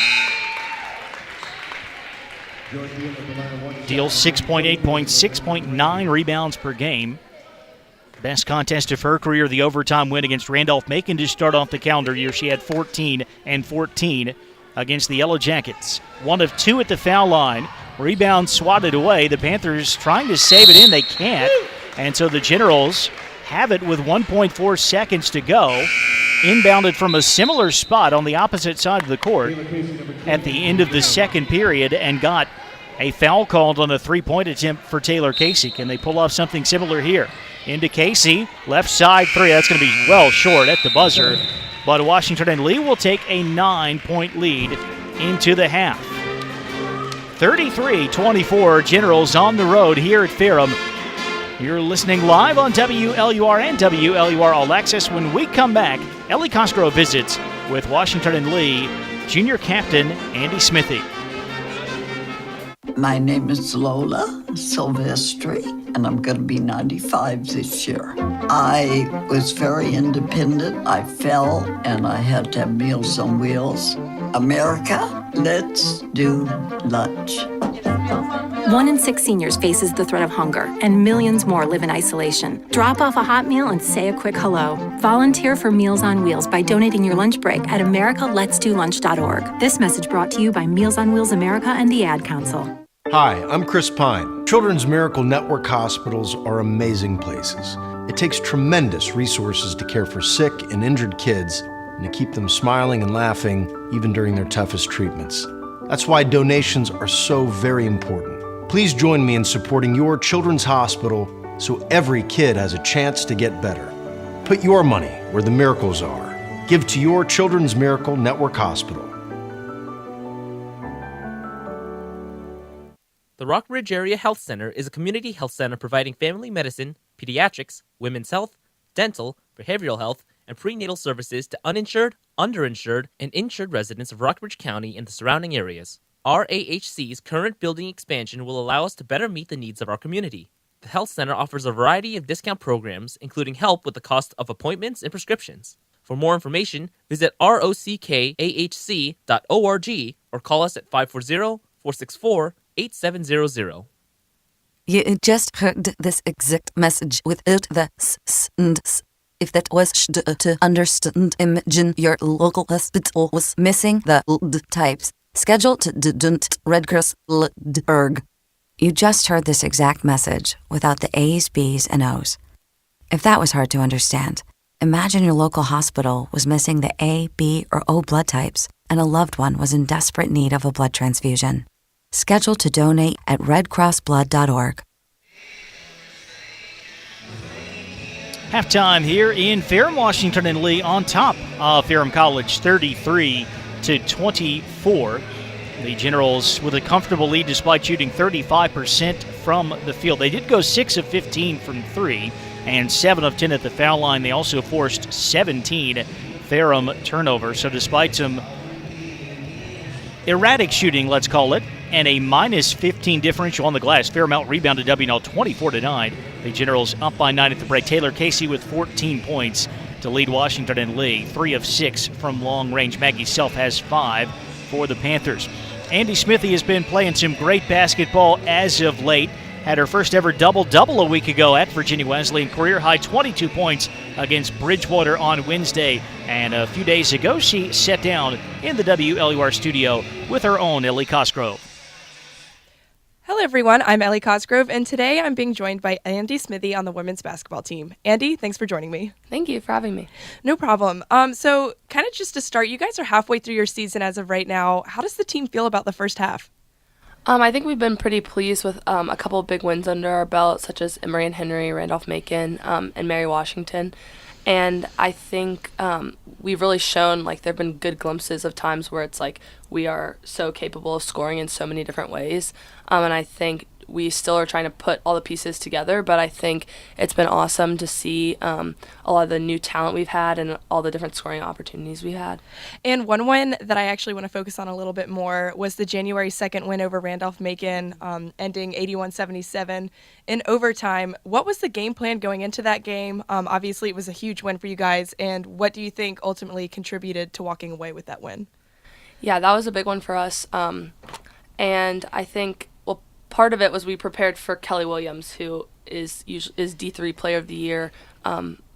Deal 6.8 points, 6.9 rebounds per game. Best contest of her career, the overtime win against Randolph-Macon to start off the calendar year. She had 14 and 14 against the Yellow Jackets. 1 of 2 at the foul line. Rebound swatted away. The Panthers trying to save it in. They can't. And so the Generals have it with 1.4 seconds to go. Inbounded from a similar spot on the opposite side of the court at the end of the second period and got a foul called on a three-point attempt for Taylor Casey. Can they pull off something similar here? Into Casey, left side 3. That's going to be well short at the buzzer. But Washington and Lee will take a 9-point lead into the half. 33-24, Generals on the road here at Ferrum. You're listening live on WLUR and WLUR All Access. When we come back, Ellie Cosgrove visits with Washington and Lee junior captain Andy Smithy. My name is Lola Silvestri, and I'm going to be 95 this year. I was very independent. I fell, and I had to have Meals on Wheels. America, let's do lunch. 1 in 6 seniors faces the threat of hunger, and millions more live in isolation. Drop off a hot meal and say a quick hello. Volunteer for Meals on Wheels by donating your lunch break at americaletsdolunch.org. This message brought to you by Meals on Wheels America and the Ad Council. Hi, I'm Chris Pine. Children's Miracle Network hospitals are amazing places. It takes tremendous resources to care for sick and injured kids and to keep them smiling and laughing even during their toughest treatments. That's why donations are so very important. Please join me in supporting your children's hospital so every kid has a chance to get better. Put your money where the miracles are. Give to your Children's Miracle Network Hospital. The Rockbridge Area Health Center is a community health center providing family medicine, pediatrics, women's health, dental, behavioral health, and prenatal services to uninsured, underinsured, and insured residents of Rockbridge County and the surrounding areas. RAHC's current building expansion will allow us to better meet the needs of our community. The health center offers a variety of discount programs, including help with the cost of appointments and prescriptions. For more information, visit rockahc.org or call us at 540-464-8700. You just heard this exact message without the s and s. If that was to understand, imagine your local hospital was missing the LD types. Schedule to redcross.org. You just heard this exact message without the A's, B's, and O's. If that was hard to understand, imagine your local hospital was missing the A, B, or O blood types, and a loved one was in desperate need of a blood transfusion. Schedule to donate at redcrossblood.org. Halftime here in Ferrum. Washington and Lee on top of Ferrum College, 33-24. The Generals with a comfortable lead despite shooting 35% from the field. They did go 6 of 15 from 3 and 7 of 10 at the foul line. They also forced 17 Ferrum turnovers. So despite some erratic shooting, let's call it, and a minus 15 differential on the glass, Ferrum out-rebounded W&L 24-9. The Generals up by 9 at the break. Taylor Casey with 14 points to lead Washington and Lee. 3 of 6 from long range. Maggie Self has 5 for the Panthers. Andy Smithy has been playing some great basketball as of late. Had her first ever double-double a week ago at Virginia Wesleyan. Career-high 22 points against Bridgewater on Wednesday. And a few days ago, she sat down in the WLUR studio with her own Ellie Cosgrove. Hello, everyone. I'm Ellie Cosgrove, and today I'm being joined by Andy Smithy on the women's basketball team. Andy, thanks for joining me. Thank you for having me. No problem. So kind of just to start, you guys are halfway through your season as of right now. How does the team feel about the first half? I think we've been pretty pleased with a couple of big wins under our belt, such as Emory Henry, Randolph-Macon, and Mary Washington. And I think we've really shown, like, there have been good glimpses of times where it's like we are so capable of scoring in so many different ways. And I think we still are trying to put all the pieces together, but I think it's been awesome to see a lot of the new talent we've had and all the different scoring opportunities we had. And one win that I actually want to focus on a little bit more was the January 2nd win over Randolph-Macon, ending 81-77 in overtime. What was the game plan going into that game? Obviously, it was a huge win for you guys, and what do you think ultimately contributed to walking away with that win? Yeah, that was a big one for us, and I think part of it was we prepared for Kelly Williams, who is D3 Player of the Year,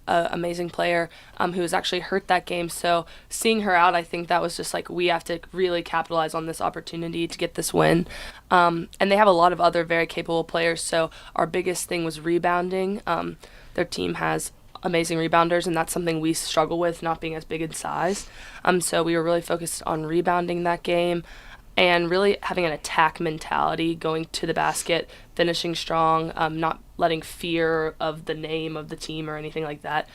amazing player, who was actually hurt that game. So seeing her out, I think that was just like, we have to really capitalize on this opportunity to get this win. And they have a lot of other very capable players. So our biggest thing was rebounding. Their team has amazing rebounders, and that's something we struggle with, not being as big in size. So we were really focused on rebounding that game, and really having an attack mentality, going to the basket, finishing strong, not letting fear of the name of the team or anything like that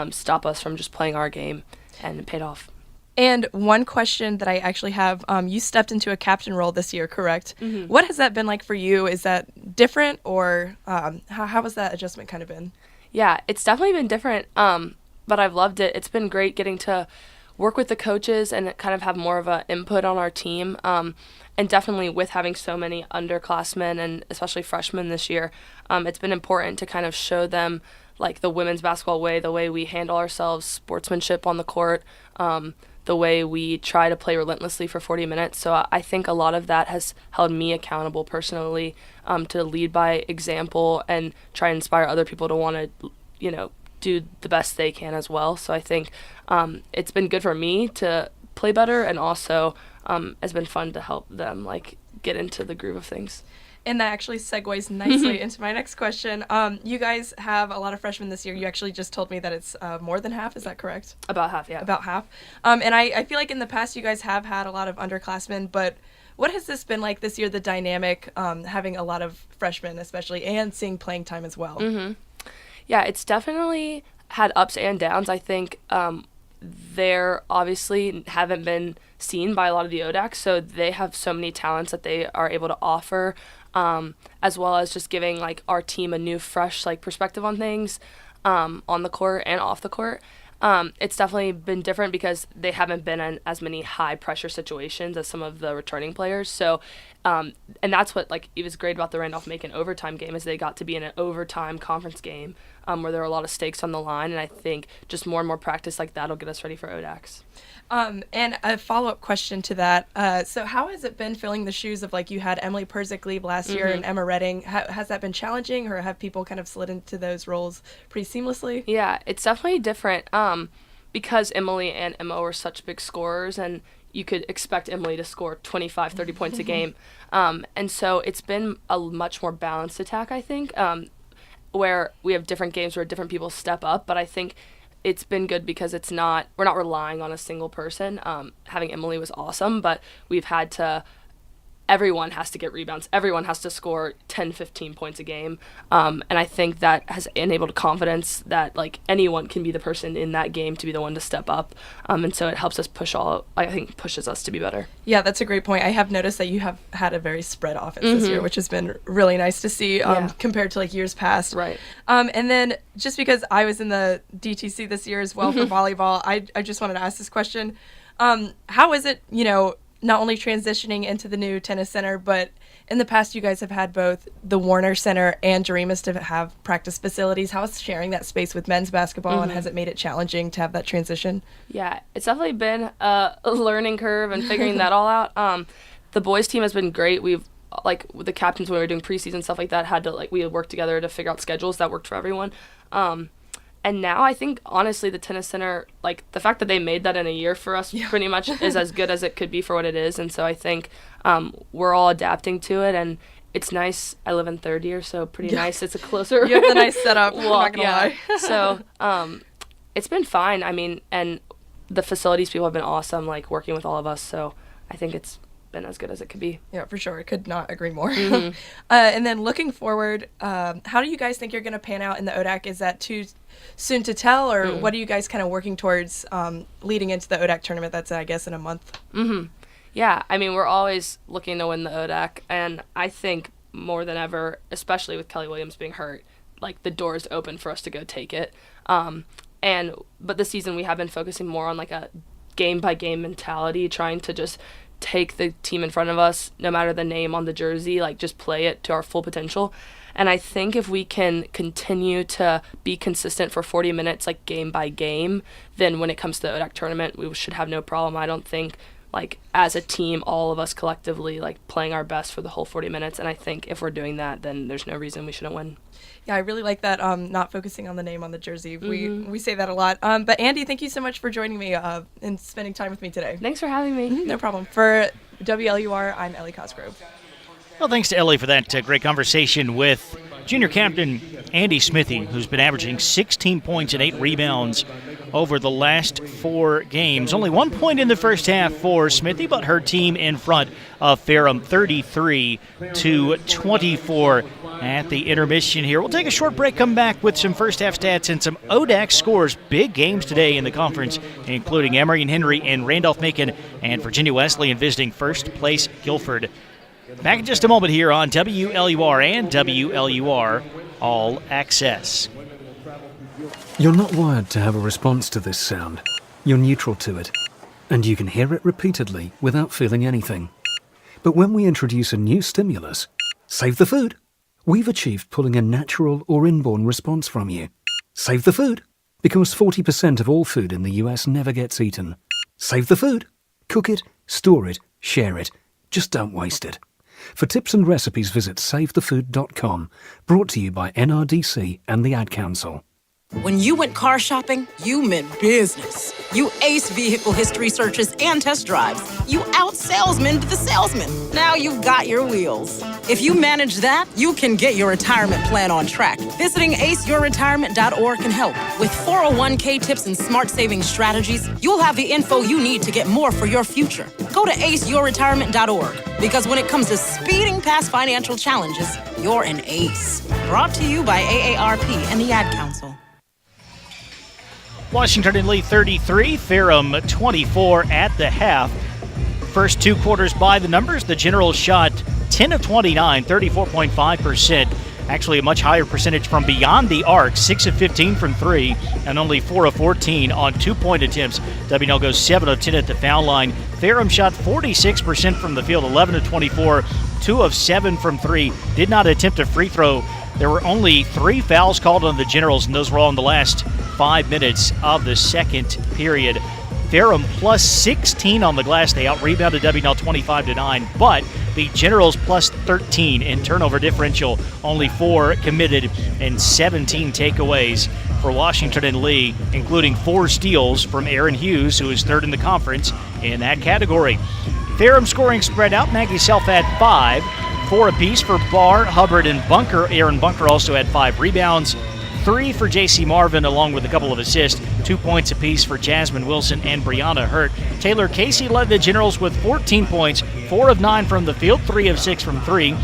stop us from just playing our game, and it paid off. And one question that I actually have, you stepped into a captain role this year, correct? Mm-hmm. What has that been like for you? Is that different, or how has that adjustment kind of been? Yeah, it's definitely been different, but I've loved it. It's been great getting to work with the coaches and kind of have more of an input on our team. And definitely with having so many underclassmen and especially freshmen this year, it's been important to kind of show them, like, the women's basketball way, the way we handle ourselves, sportsmanship on the court, the way we try to play relentlessly for 40 minutes. So I think a lot of that has held me accountable personally, to lead by example and try and inspire other people to want to, do the best they can as well. So I think it's been good for me to play better, and also it's been fun to help them, like, get into the groove of things. And that actually segues nicely into my next question. You guys have a lot of freshmen this year. You actually just told me that it's more than half. Is that correct? About half, yeah. About half. And I feel like in the past you guys have had a lot of underclassmen, but what has this been like this year, the dynamic, having a lot of freshmen especially, and seeing playing time as well? Mm-hmm. Yeah, it's definitely had ups and downs. I think they're obviously haven't been seen by a lot of the ODACs, so they have so many talents that they are able to offer, as well as just giving, like, our team a new, fresh, like, perspective on things, on the court and off the court. It's definitely been different because they haven't been in as many high pressure situations as some of the returning players. So, and that's what, like, it was great about the Randolph-Macon overtime game, is they got to be in an overtime conference game, where there were a lot of stakes on the line. And I think just more and more practice like that will get us ready for ODACs. And a follow-up question to that. So how has it been filling the shoes of, like, you had Emily Perzik leave last year and Emma Redding? Has that been challenging, or have people kind of slid into those roles pretty seamlessly? Yeah, it's definitely different, because Emily and Emma were such big scorers, and you could expect Emily to score 25, 30 points a game. And so it's been a much more balanced attack, I think, where we have different games where different people step up, but I think it's been good because we're not relying on a single person. Having Emily was awesome, but we've had to everyone has to get rebounds. Everyone has to score 10, 15 points a game. And I think that has enabled confidence that, like, anyone can be the person in that game to be the one to step up. And so it helps us pushes us to be better. Yeah, that's a great point. I have noticed that you have had a very spread offense this year, which has been really nice to see compared to, like, years past. Right. And then just because I was in the DTC this year as well for volleyball, I just wanted to ask this question. How is it, not only transitioning into the new tennis center, but in the past you guys have had both the Warner Center and Doremus to have practice facilities. How is sharing that space with men's basketball, and has it made it challenging to have that transition? Yeah, it's definitely been a learning curve and figuring that all out. The boys team has been great. We've, like, with the captains when we were doing preseason stuff like that, we had worked together to figure out schedules that worked for everyone. And now I think, honestly, the tennis center, like, the fact that they made that in a year for us pretty much is as good as it could be for what it is. And so I think we're all adapting to it, and it's nice. I live in third year, so pretty nice. It's a closer. You have the nice setup. Well, I'm not gonna lie. So it's been fine. I mean, and the facilities people have been awesome, like working with all of us. So I think it's been as good as it could be. Yeah, for sure. I could not agree more. Mm-hmm. And then looking forward, how do you guys think you're going to pan out in the ODAC? Is that too soon to tell, or what are you guys kind of working towards leading into the ODAC tournament that's, I guess, in a month? Mm-hmm. Yeah, I mean, we're always looking to win the ODAC, and I think more than ever, especially with Kelly Williams being hurt, like the door's open for us to go take it. But this season we have been focusing more on like a game-by-game mentality, trying to just take the team in front of us, no matter the name on the jersey, like just play it to our full potential. And I think if we can continue to be consistent for 40 minutes, like game by game, then when it comes to the ODAC tournament, we should have no problem. I don't think, like, as a team, all of us collectively, like, playing our best for the whole 40 minutes. And I think if we're doing that, then there's no reason we shouldn't win. Yeah, I really like that, not focusing on the name on the jersey. We say that a lot. But Andy, thank you so much for joining me and spending time with me today. Thanks for having me. No problem. For WLUR, I'm Ellie Cosgrove. Well, thanks to Ellie for that great conversation with junior captain Andy Smithy, who's been averaging 16 points and 8 rebounds over the last 4 games. Only 1 point in the first half for Smithy, but her team in front of Ferrum 33-24 at the intermission here. We'll take a short break, come back with some first half stats and some ODAC scores. Big games today in the conference, including Emory and Henry and Randolph-Macon and Virginia Wesleyan visiting first place Guilford. Back in just a moment here on WLUR and WLUR All Access. You're not wired to have a response to this sound. You're neutral to it, and you can hear it repeatedly without feeling anything. But when we introduce a new stimulus, save the food, we've achieved pulling a natural or inborn response from you. Save the food, because 40% of all food in the US never gets eaten. Save the food. Cook it, store it, share it. Just don't waste it. For tips and recipes, visit SaveTheFood.com. Brought to you by NRDC and the Ad Council. When you went car shopping, you meant business. You aced vehicle history searches and test drives. You out-salesmaned the salesman. Now you've got your wheels. If you manage that, you can get your retirement plan on track. Visiting aceyourretirement.org can help. With 401k tips and smart saving strategies, you'll have the info you need to get more for your future. Go to aceyourretirement.org, because when it comes to speeding past financial challenges, you're an ace. Brought to you by AARP and the Ad Council. Washington and Lee 33, Ferrum 24 at the half. First 2 quarters by the numbers. The Generals shot 10 of 29, 34.5%. Actually a much higher percentage from beyond the arc, 6 of 15 from 3, and only 4 of 14 on 2-point attempts. WNL goes 7 of 10 at the foul line. Ferrum shot 46% from the field, 11 of 24, 2 of 7 from 3. Did not attempt a free throw. There were only 3 fouls called on the Generals, and those were all in the last 5 minutes of the second period. Ferrum plus 16 on the glass. They out-rebounded WNL 25-9, but the Generals plus 13 in turnover differential. Only 4 committed and 17 takeaways for Washington and Lee, including 4 steals from Aaron Hughes, who is third in the conference in that category. Ferrum scoring spread out. Maggie Self had 5. 4 apiece for Barr, Hubbard, and Bunker. Aaron Bunker also had 5 rebounds. 3 for J.C. Marvin, along with a couple of assists. 2 points apiece for Jasmine Wilson and Brianna Hurt. Taylor Casey led the Generals with 14 points, 4 of 9 from the field, 3 of 6 from 3,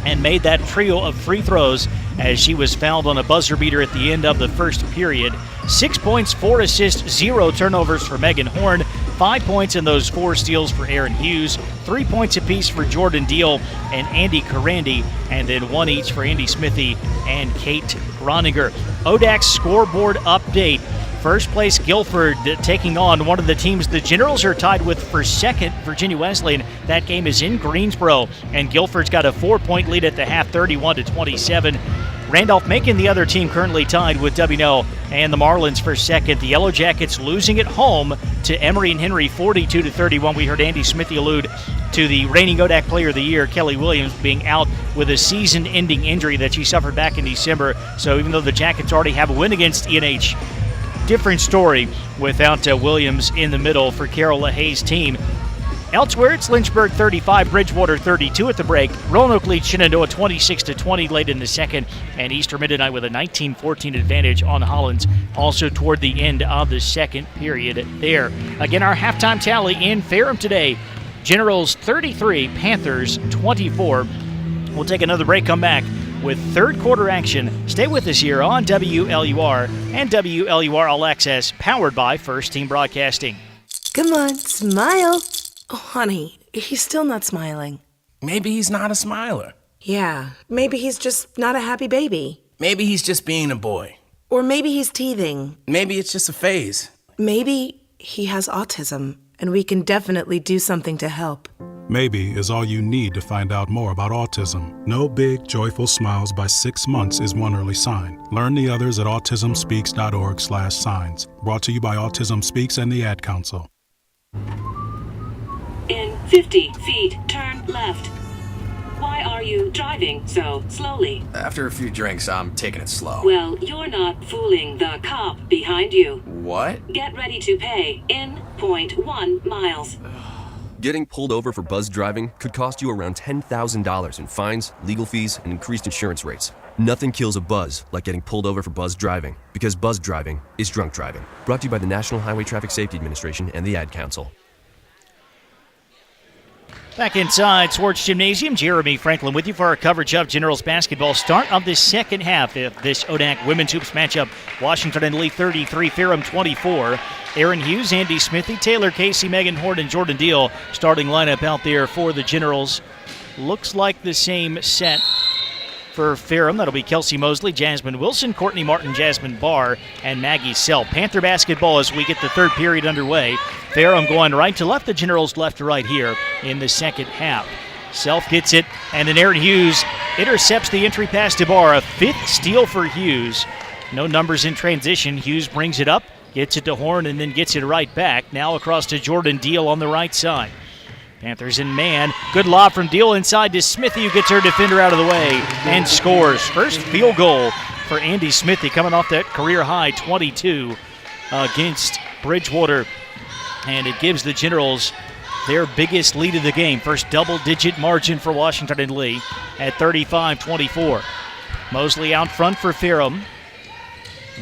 and made that trio of free throws as she was fouled on a buzzer beater at the end of the first period. 6 points, 4 assists, 0 turnovers for Megan Horn. 5 points in those 4 steals for Aaron Hughes. 3 points apiece for Jordan Deal and Andy Carandi, and then 1 each for Andy Smithy and Kate Groninger. ODAC scoreboard update. First place Guilford taking on one of the teams the Generals are tied with for second, Virginia Wesleyan. That game is in Greensboro, and Guilford's got a 4-point lead at the half, 31-27. Randolph-Macon, the other team, currently tied with WNL and the Marlins for second. The Yellow Jackets losing at home to Emory and Henry 42-31. We heard Andy Smithy allude to the reigning ODAC Player of the Year, Kelly Williams, being out with a season-ending injury that she suffered back in December. So even though the Jackets already have a win against ENH, different story without Williams in the middle for Carol LaHaye's team. Elsewhere, it's Lynchburg 35, Bridgewater 32 at the break. Roanoke leads Shenandoah 26-20 late in the second, and Eastern Mennonite with a 19-14 advantage on Hollins also toward the end of the second period there. Again, our halftime tally in Ferrum today, Generals 33, Panthers 24. We'll take another break, come back with third quarter action. Stay with us here on WLUR and WLUR All Access, powered by First Team Broadcasting. Come on, smile. Oh, honey, he's still not smiling. Maybe he's not a smiler. Yeah, maybe he's just not a happy baby. Maybe he's just being a boy. Or maybe he's teething. Maybe it's just a phase. Maybe he has autism, and we can definitely do something to help. Maybe is all you need to find out more about autism. No big, joyful smiles by 6 months is one early sign. Learn the others at autismspeaks.org/signs. Brought to you by Autism Speaks and the Ad Council. In 50 feet, turn left. Why are you driving so slowly? After a few drinks, I'm taking it slow. Well, you're not fooling the cop behind you. What? Get ready to pay in 0.1 miles. Getting pulled over for buzz driving could cost you around $10,000 in fines, legal fees, and increased insurance rates. Nothing kills a buzz like getting pulled over for buzz driving, because buzz driving is drunk driving. Brought to you by the National Highway Traffic Safety Administration and the Ad Council. Back inside Swartz Gymnasium, Jeremy Franklin with you for our coverage of Generals basketball. Start of the second half of this ODAC women's hoops matchup. Washington and Lee 33, Ferrum 24. Aaron Hughes, Andy Smithy, Taylor Casey, Megan Horn, and Jordan Deal starting lineup out there for the Generals. Looks like the same set for Ferrum. That'll be Kelsey Mosley, Jasmine Wilson, Courtney Martin, Jasmine Barr, and Maggie Self. Panther basketball as we get the third period underway. Ferrum going right to left, the Generals left to right here in the second half. Self gets it, and then Aaron Hughes intercepts the entry pass to Barr. A fifth steal for Hughes. No numbers in transition. Hughes brings it up, gets it to Horn, and then gets it right back. Now across to Jordan Deal on the right side. Panthers in man. Good lob from Deal inside to Smithy, who gets her defender out of the way and scores. First field goal for Andy Smithy, coming off that career-high 22 against Bridgewater. And it gives the Generals their biggest lead of the game. First double-digit margin for Washington and Lee at 35-24. Mosley out front for Ferrum.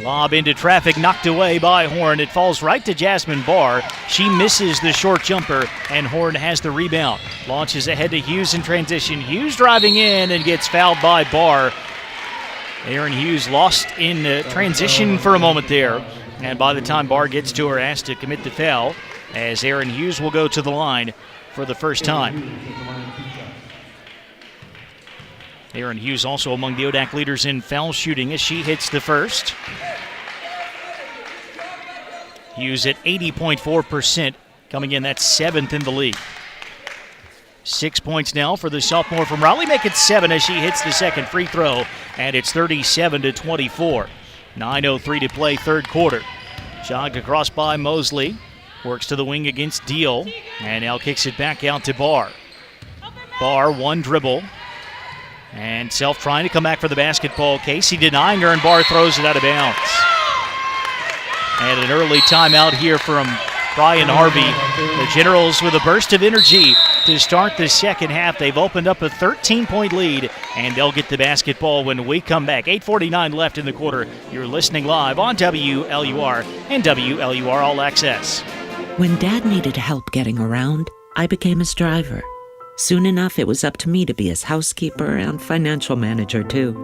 Lob into traffic, knocked away by Horn. It falls right to Jasmine Barr. She misses the short jumper, and Horn has the rebound. Launches ahead to Hughes in transition. Hughes driving in and gets fouled by Barr. Aaron Hughes lost in transition for a moment there. And by the time Barr gets to her, asked to commit the foul, as Aaron Hughes will go to the line for the first time. Aaron Hughes also among the ODAC leaders in foul shooting as she hits the first. Hughes at 80.4%, coming in that's seventh in the league. 6 points now for the sophomore from Raleigh. Make it 7 as she hits the second free throw, and it's 37-24. 9:03 to play, third quarter. Jogged across by Mosley. Works to the wing against Deal, and now kicks it back out to Barr. Barr, one dribble. And Self trying to come back for the basketball. Casey denying her, and Barr throws it out of bounds. And an early timeout here from Brian Harvey. The Generals with a burst of energy to start the second half. They've opened up a 13-point lead, and they'll get the basketball when we come back. 8:49 left in the quarter. You're listening live on WLUR and WLUR All Access. When Dad needed help getting around, I became his driver. Soon enough, it was up to me to be his housekeeper and financial manager, too.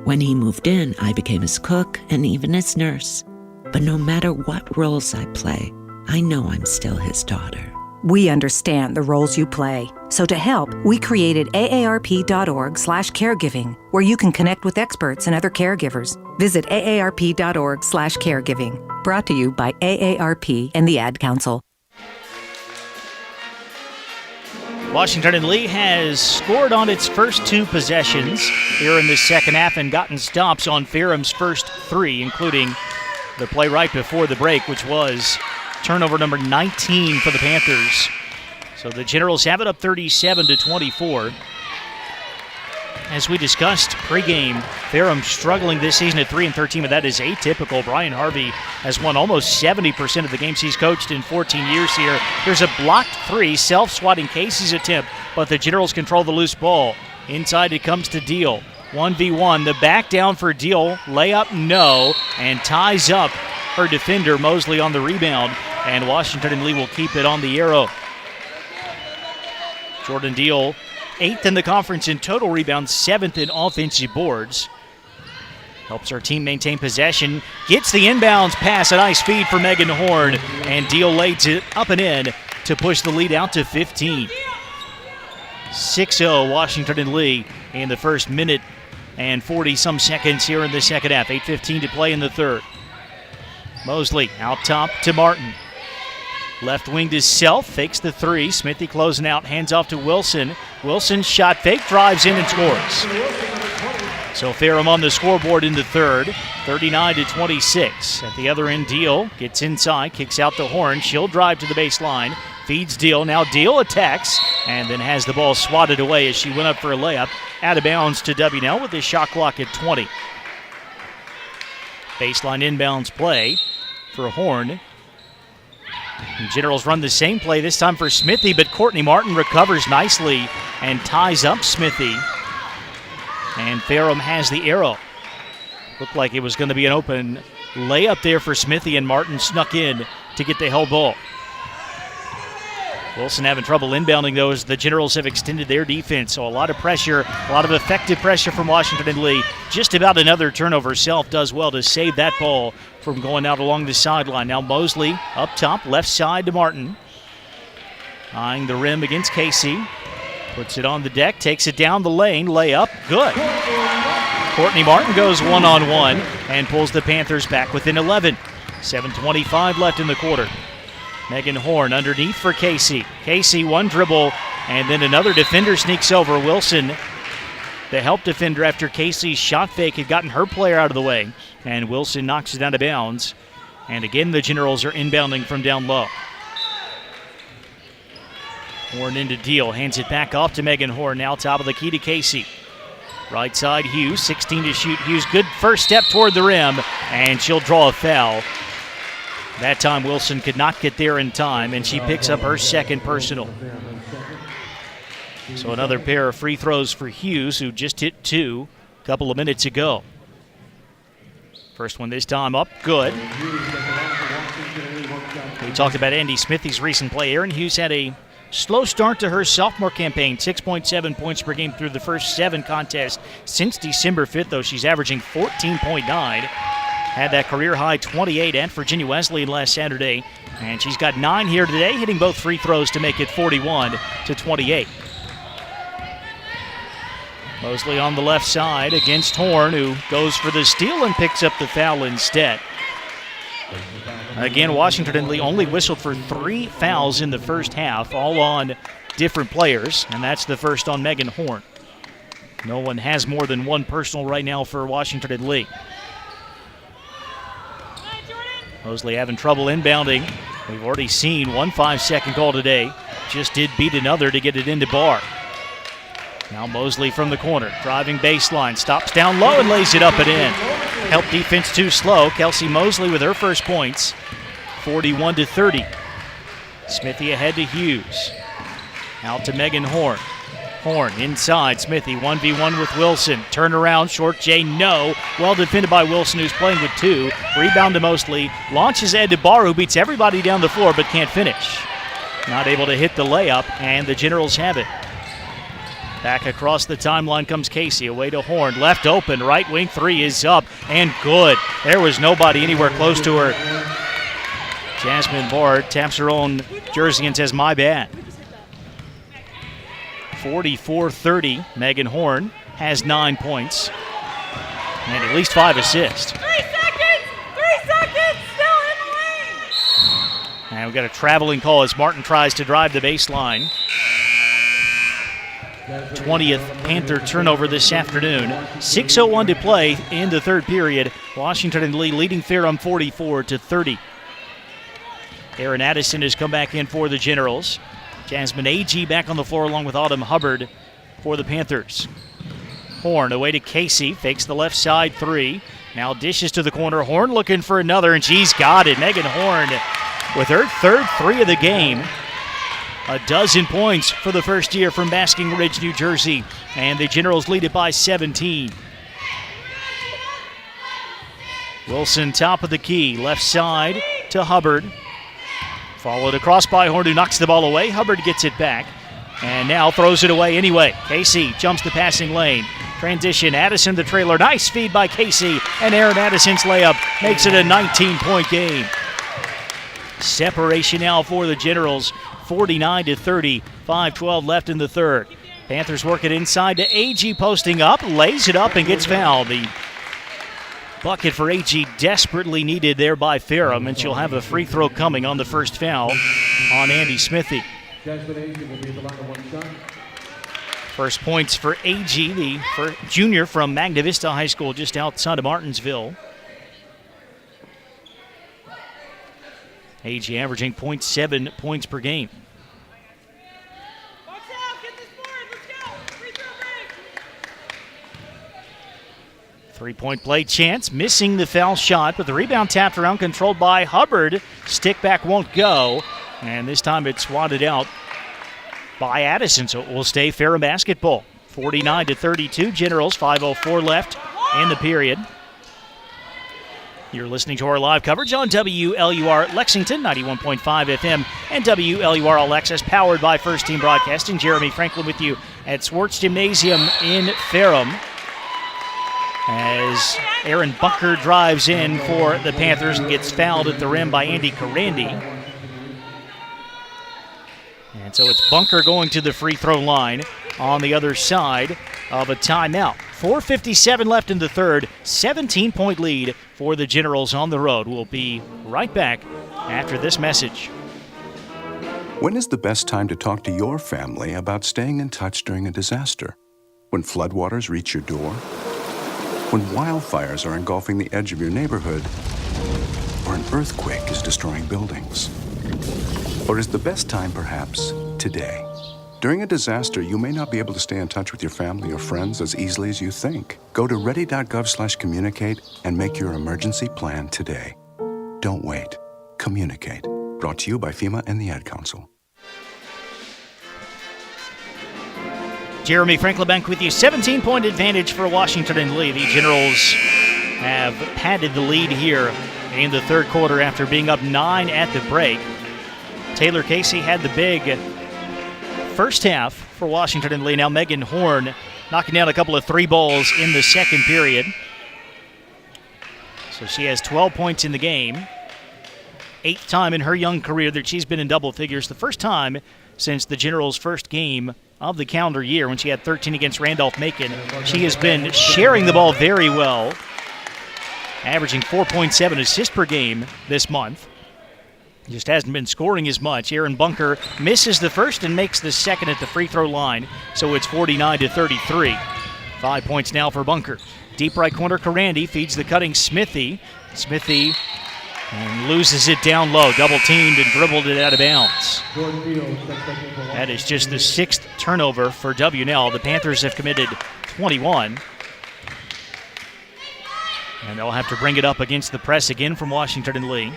When he moved in, I became his cook and even his nurse. But no matter what roles I play, I know I'm still his daughter. We understand the roles you play. So to help, we created aarp.org/caregiving, where you can connect with experts and other caregivers. Visit aarp.org/caregiving. Brought to you by AARP and the Ad Council. Washington and Lee has scored on its first two possessions here in the second half and gotten stops on Ferrum's first three, including the play right before the break, which was turnover number 19 for the Panthers. So the Generals have it up 37-24. as we discussed pregame, Ferrum struggling this season at 3-13, but that is atypical. Brian Harvey has won almost 70% of the games he's coached in 14 years here. There's a blocked three, self-swatting Casey's attempt, but the Generals control the loose ball. Inside it comes to Deal. 1v1, the back down for Deal, layup no, and ties up her defender, Mosley, on the rebound, and Washington and Lee will keep it on the arrow. Jordan Deal, 8th in the conference in total rebounds, 7th in offensive boards. Helps our team maintain possession, gets the inbounds pass, a nice feed for Megan Horn, and Deal lays it up and in to push the lead out to 15. 6-0 Washington and Lee in the first minute and 40-some seconds here in the second half. 8:15 to play in the third. Mosley out top to Martin. Left wing to Self, fakes the three. Smithy closing out, hands off to Wilson. Wilson shot fake, drives in and scores. So Ferrum on the scoreboard in the third, 39-26. At the other end, Deal gets inside, kicks out to Horn. She'll drive to the baseline, feeds Deal. Now Deal attacks and then has the ball swatted away as she went up for a layup. Out of bounds to WNL with the shot clock at 20. Baseline inbounds play for Horn. And Generals run the same play this time for Smithy, but Courtney Martin recovers nicely and ties up Smithy. And Ferrum has the arrow. Looked like it was going to be an open layup there for Smithy, and Martin snuck in to get the held ball. Wilson having trouble inbounding those. The Generals have extended their defense, so a lot of pressure, a lot of effective pressure from Washington and Lee. Just about another turnover. Self does well to save that ball from going out along the sideline. Now Mosley up top, left side to Martin. Eyeing the rim against Casey. Puts it on the deck, takes it down the lane, layup, good. Courtney Martin goes one-on-one and pulls the Panthers back within 11. 7:25 left in the quarter. Megan Horn underneath for Casey. Casey, one dribble, and then another defender sneaks over. Wilson, the help defender after Casey's shot fake, had gotten her player out of the way, and Wilson knocks it out of bounds. And again, the Generals are inbounding from down low. Horn into Deal, hands it back off to Megan Horn, now top of the key to Casey. Right side, Hughes, 16 to shoot. Hughes, good first step toward the rim, and she'll draw a foul. That time Wilson could not get there in time, and she picks up her second personal. So another pair of free throws for Hughes, who just hit two a couple of minutes ago. First one this time up, good. We talked about Andy Smithy's recent play. Aaron Hughes had a slow start to her sophomore campaign, 6.7 points per game through the first 7 contests since December 5th, though she's averaging 14.9. Had that career-high 28 at Virginia Wesleyan last Saturday, and she's got 9 here today, hitting both free throws to make it 41-28. Mosley on the left side against Horn, who goes for the steal and picks up the foul instead. Again, Washington and Lee only whistled for 3 fouls in the first half, all on different players, and that's the first on Megan Horn. No one has more than one personal right now for Washington and Lee. Mosley having trouble inbounding. We've already seen one 5-second call today. Just did beat another to get it into Barr. Now Mosley from the corner, driving baseline, stops down low and lays it up and in. Help defense too slow. Kelsey Mosley with her first points, 41-30. Smithy ahead to Hughes. Out to Megan Horn. Horn inside, Smithy 1v1 with Wilson. Turn around, short J, no. Well defended by Wilson, who's playing with 2. Rebound to Mosley. Launches ahead to Barr, who beats everybody down the floor but can't finish. Not able to hit the layup, and the Generals have it. Back across the timeline comes Casey, away to Horn. Left open, right wing 3 is up, and good. There was nobody anywhere close to her. Jasmine Barr taps her own jersey and says, my bad. 44-30. Megan Horn has 9 points and at least 5 assists. 3 seconds! 3 seconds! Still in the lane! And we've got a traveling call as Martin tries to drive the baseline. 20th Panther turnover this afternoon. 6:01 to play in the third period. Washington and Lee leading Ferrum 44-30. Aaron Addison has come back in for the Generals. Jasmine Agee back on the floor along with Autumn Hubbard for the Panthers. Horn away to Casey, fakes the left side three. Now dishes to the corner. Horn looking for another, and she's got it. Megan Horn with her third three of the game. A dozen points for the first year from Basking Ridge, New Jersey. And the Generals lead it by 17. Wilson top of the key, left side to Hubbard. Followed across by Horn, who knocks the ball away. Hubbard gets it back and now throws it away anyway. Casey jumps the passing lane. Transition, Addison the trailer. Nice feed by Casey, and Aaron Addison's layup makes it a 19-point game. Separation now for the Generals, 49-30, 5:12 left in the third. Panthers work it inside to AG, posting up, lays it up and gets fouled. The bucket for AG desperately needed there by Ferrum, and she'll have a free throw coming on the first foul on Andy Smithy. First points for AG, the junior from Magna Vista High School just outside of Martinsville. AG averaging 0.7 points per game. Three-point play chance, missing the foul shot, but the rebound tapped around, controlled by Hubbard. Stick back won't go, and this time it's swatted out by Addison, so it will stay Ferrum basketball. 49-32, Generals, 5:04 left in the period. You're listening to our live coverage on WLUR Lexington, 91.5 FM, and WLUR All Access, powered by First Team Broadcasting. Jeremy Franklin with you at Swartz Gymnasium in Ferrum, as Aaron Bunker drives in for the Panthers and gets fouled at the rim by Andy Carandi. And so it's Bunker going to the free throw line on the other side of a timeout. 4:57 left in the third, 17-point lead for the Generals on the road. We'll be right back after this message. When is the best time to talk to your family about staying in touch during a disaster? When floodwaters reach your door? When wildfires are engulfing the edge of your neighborhood? Or an earthquake is destroying buildings? Or is the best time perhaps today? During a disaster, you may not be able to stay in touch with your family or friends as easily as you think. Go to ready.gov/communicate and make your emergency plan today. Don't wait. Communicate. Brought to you by FEMA and the Ad Council. Jeremy Franklin back with you. 17-point advantage for Washington and Lee. The Generals have padded the lead here in the third quarter after being up 9 at the break. Taylor Casey had the big first half for Washington and Lee. Now Megan Horn knocking down a couple of three balls in the second period. So she has 12 points in the game. 8th time in her young career that she's been in double figures. The first time since the Generals' first game of the calendar year when she had 13 against Randolph-Macon. She has been sharing the ball very well, averaging 4.7 assists per game this month. Just hasn't been scoring as much. Aaron Bunker misses the first and makes the second at the free throw line, so it's 49-33. 5 points now for Bunker. Deep right corner, Carandi feeds the cutting Smithy. Smithy and loses it down low. Double teamed and dribbled it out of bounds. That is just the 6th turnover for WNL. The Panthers have committed 21. And they'll have to bring it up against the press again from Washington and Lee.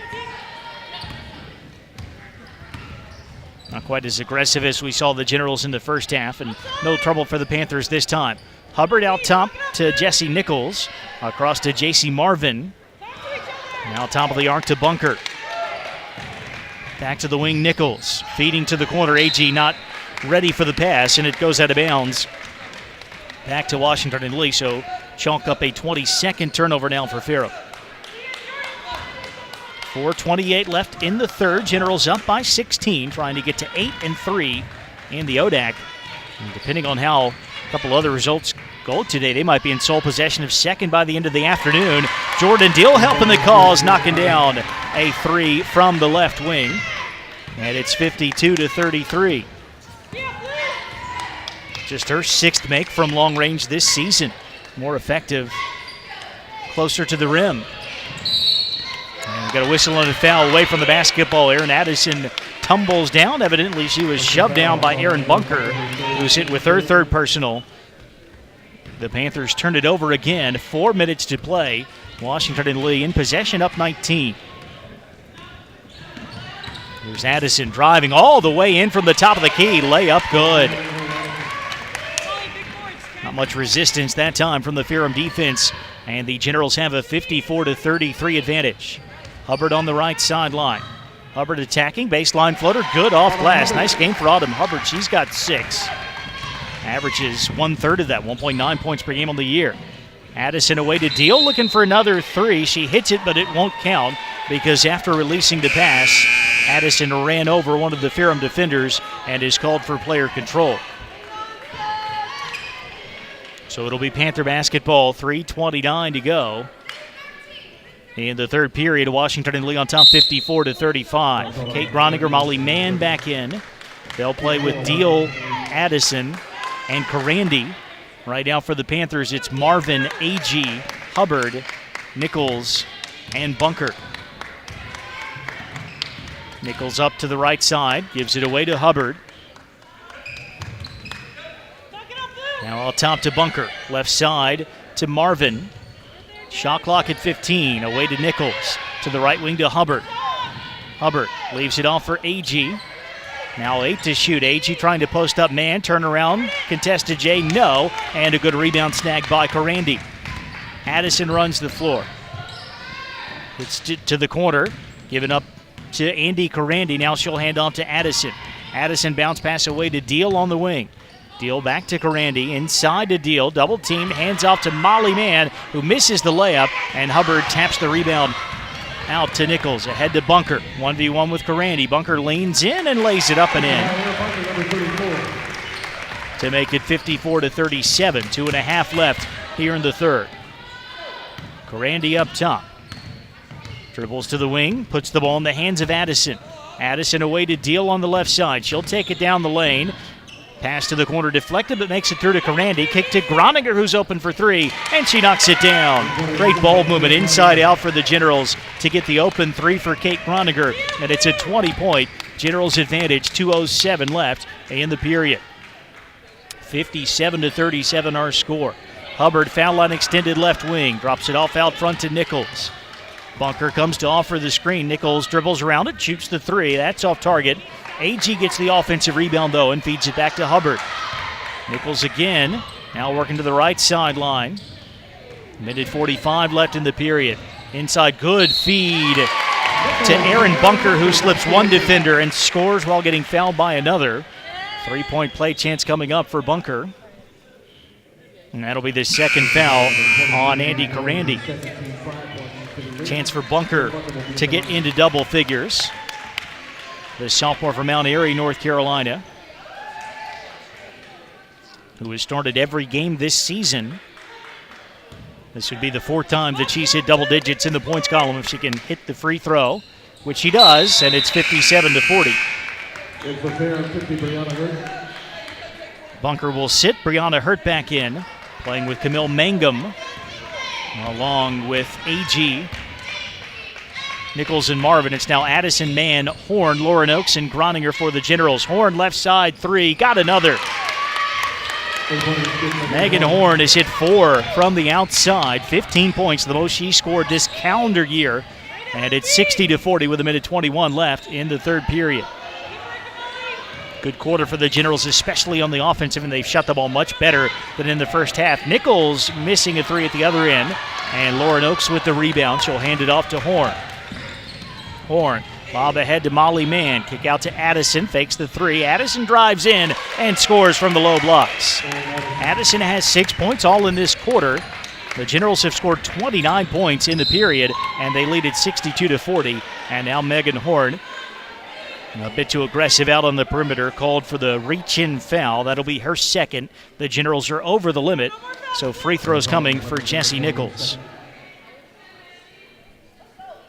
Not quite as aggressive as we saw the Generals in the first half, and no trouble for the Panthers this time. Hubbard out top to Jesse Nichols. Across to J.C. Marvin. Now top of the arc to Bunker. Back to the wing, Nichols. Feeding to the corner, AG not ready for the pass, and it goes out of bounds. Back to Washington and Lee, so chalk up a 22nd turnover now for Ferrum. 4:28 left in the third. Generals up by 16, trying to get to 8-3 in the ODAC. And depending on how a couple other results go today, they might be in sole possession of second by the end of the afternoon. Jordan Deal helping the cause, knocking down a three from the left wing. And it's 52-33. Just her 6th make from long range this season. More effective, closer to the rim. And got a whistle and a foul away from the basketball. Aaron Addison tumbles down. Evidently she was shoved down by Aaron Bunker, who's hit with her third personal. The Panthers turned it over again. 4 minutes to play. Washington and Lee in possession, up 19. Here's Addison driving all the way in from the top of the key. Layup good. Not much resistance that time from the Ferrum defense. And the Generals have a 54-33 advantage. Hubbard on the right sideline. Hubbard attacking, baseline floater, good off glass. Nice game for Autumn Hubbard. She's got 6. Averages 1/3 of that, 1.9 points per game on the year. Addison away to Deal, looking for another 3. She hits it, but it won't count because after releasing the pass, Addison ran over one of the Ferrum defenders and is called for player control. So it'll be Panther basketball, 3:29 to go. In the third period, Washington and Lee on top 54-35. Kate Groninger, Molly Mann back in. They'll play with Deal, Addison, and Karandi. Right now for the Panthers, it's Marvin, A.G., Hubbard, Nichols, and Bunker. Nichols up to the right side, gives it away to Hubbard. Now on top to Bunker, left side to Marvin. Shot clock at 15, away to Nichols. To the right wing to Hubbard. Hubbard leaves it off for A.G. Now 8 to shoot. A.G. trying to post up man, turn around, contested J, no, and a good rebound snag by Karandi. Addison runs the floor. It's to the corner, given up to Andy Karandi. Now she'll hand off to Addison. Addison bounce pass away to Deal on the wing. Deal back to Karandi, inside to Deal, double team, hands off to Molly Mann, who misses the layup, and Hubbard taps the rebound out to Nichols, ahead to Bunker, 1v1 with Karandi. Bunker leans in and lays it up and in to make it 54-37, 2.5 left here in the third. Karandi up top, dribbles to the wing, puts the ball in the hands of Addison. Addison away to Deal on the left side, she'll take it down the lane. Pass to the corner deflected, but makes it through to Karandi. Kick to Groninger, who's open for 3, and she knocks it down. Great ball movement inside out for the Generals to get the open 3 for Kate Groninger, and it's a 20-point Generals advantage, 2:07 left in the period. 57-37 our score. Hubbard, foul line extended left wing, drops it off out front to Nichols. Bunker comes to offer the screen. Nichols dribbles around it, shoots the 3. That's off target. A.G. gets the offensive rebound, though, and feeds it back to Hubbard. Nichols again, now working to the right sideline. Minute 45 left in the period. Inside, good feed to Aaron Bunker, who slips one defender and scores while getting fouled by another. 3-point play chance coming up for Bunker. And that'll be the second foul on Andy Karandi. Chance for Bunker to get into double figures. The sophomore from Mount Airy, North Carolina, who has started every game this season. This would be the 4th time that she's hit double digits in the points column if she can hit the free throw, which she does, and it's 57-40. Bunker will sit. Brianna Hurt back in, playing with Camille Mangum, along with A.G., Nichols and Marvin. It's now Addison, Mann, Horn, Lauren Oakes, and Groninger for the Generals. Horn left side 3, got another. Megan Horn has hit 4 from the outside, 15 points, the most she scored this calendar year. And it's 60-40 with 1:21 left in the third period. Good quarter for the Generals, especially on the offensive, and they've shot the ball much better than in the first half. Nichols missing a 3 at the other end, and Lauren Oakes with the rebound. She'll hand it off to Horn. Horn, lob ahead to Molly Mann. Kick out to Addison, fakes the 3. Addison drives in and scores from the low blocks. Addison has 6 points all in this quarter. The Generals have scored 29 points in the period, and they lead it 62-40. And now Megan Horn, a bit too aggressive out on the perimeter, called for the reach-in foul. That'll be her second. The Generals are over the limit, so free throws coming for Jessie Nichols.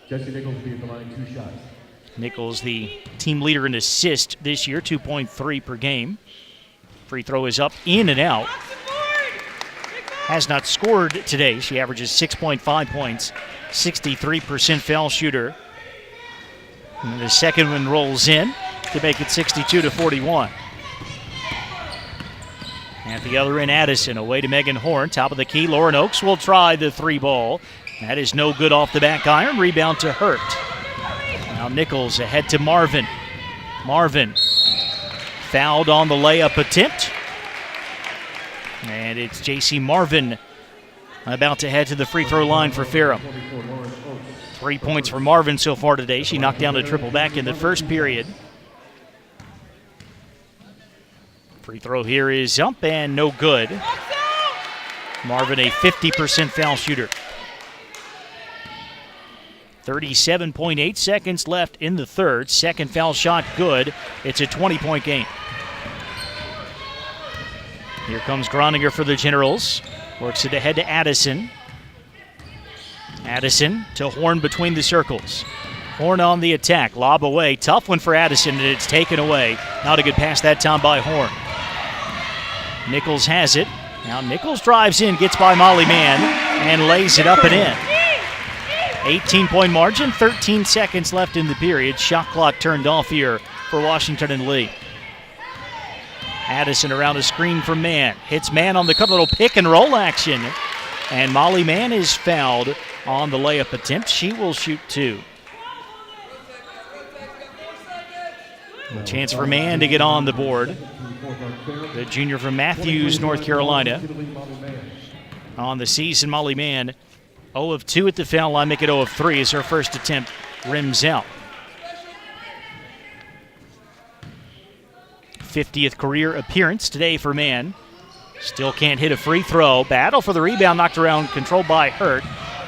Jessie Nichols will be at the line, 2 shots. Nichols, the team leader in assist this year, 2.3 per game. Free throw is up, in and out. Has not scored today. She averages 6.5 points, 63% foul shooter. And the second one rolls in to make it 62-41. At the other end, Addison away to Megan Horn. Top of the key, Lauren Oakes will try the 3-ball. That is no good off the back iron. Rebound to Hurt. Now Nichols ahead to Marvin. Marvin fouled on the layup attempt. And it's J.C. Marvin about to head to the free throw line for Ferrum. 3 points for Marvin so far today. She knocked down a triple back in the first period. Free throw here is up and no good. Marvin, a 50% foul shooter. 37.8 seconds left in the third. Second foul shot good. It's a 20-point game. Here comes Groninger for the Generals. Works it ahead to Addison. Addison to Horn between the circles. Horn on the attack. Lob away. Tough one for Addison, and it's taken away. Not a good pass that time by Horn. Nichols has it. Now Nichols drives in, gets by Molly Mann, and lays it up and in. 18-point margin, 13 seconds left in the period. Shot clock turned off here for Washington and Lee. Addison around a screen from Mann. Hits Mann on the cut, little pick and roll action. And Molly Mann is fouled on the layup attempt. She will shoot 2. A chance for Mann to get on the board. The junior from Matthews, North Carolina. On the season, Molly Mann 0 of 2 at the foul line, make it 0 of 3 as her first attempt rims out. 50th career appearance today for Mann. Still can't hit a free throw. Battle for the rebound, knocked around, controlled by Hurt.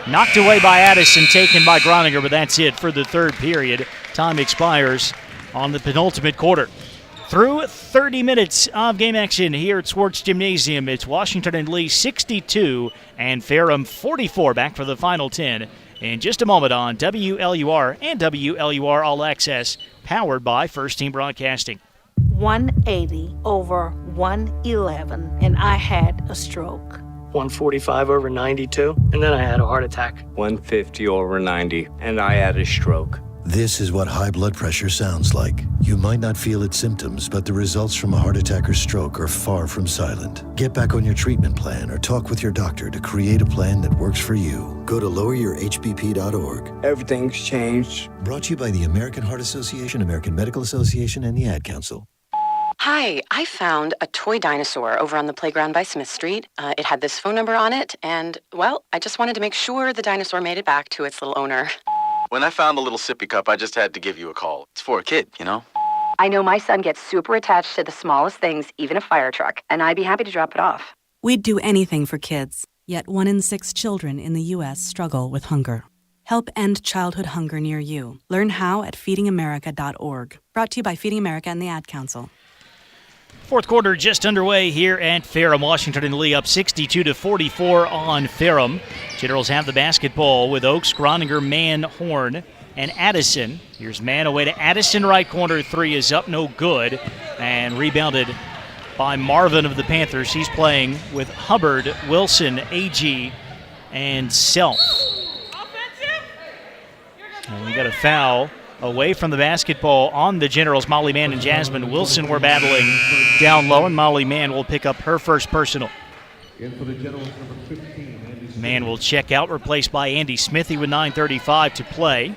Knocked away by Addison, taken by Groninger, but that's it for the third period. Time expires on the penultimate quarter. Through 30 minutes of game action here at Swartz Gymnasium, it's Washington and Lee 62 and Ferrum 44. Back for the final 10 in just a moment on WLUR and WLUR All Access, powered by First Team Broadcasting. 180 over 111, and I had a stroke. 145 over 92, and then I had a heart attack. 150 over 90, and I had a stroke. This is what high blood pressure sounds like. You might not feel its symptoms, but the results from a heart attack or stroke are far from silent. Get back on your treatment plan or talk with your doctor to create a plan that works for you. Go to loweryourhbp.org. Everything's changed. Brought to you by the American Heart Association, American Medical Association, and the Ad Council. Hi, I found a toy dinosaur over on the playground by Smith Street. It had this phone number on it, and, well, I just wanted to make sure the dinosaur made it back to its little owner. When I found the little sippy cup, I just had to give you a call. It's for a kid, you know? I know my son gets super attached to the smallest things, even a fire truck, and I'd be happy to drop it off. We'd do anything for kids, yet 1 in 6 children in the U.S. struggle with hunger. Help end childhood hunger near you. Learn how at feedingamerica.org. Brought to you by Feeding America and the Ad Council. Fourth quarter just underway here at Ferrum. Washington and Lee up 62-44 on Ferrum. Generals have the basketball with Oakes, Groninger, Mann, Horn, and Addison. Here's Mann away to Addison, right corner. 3 is up, no good. And rebounded by Marvin of the Panthers. He's playing with Hubbard, Wilson, AG, and Self. And we got a foul away from the basketball on the Generals. Molly Mann and Jasmine Wilson were battling down low, and Molly Mann will pick up her first personal. Mann will check out, replaced by Andy Smithy with 9:35 to play.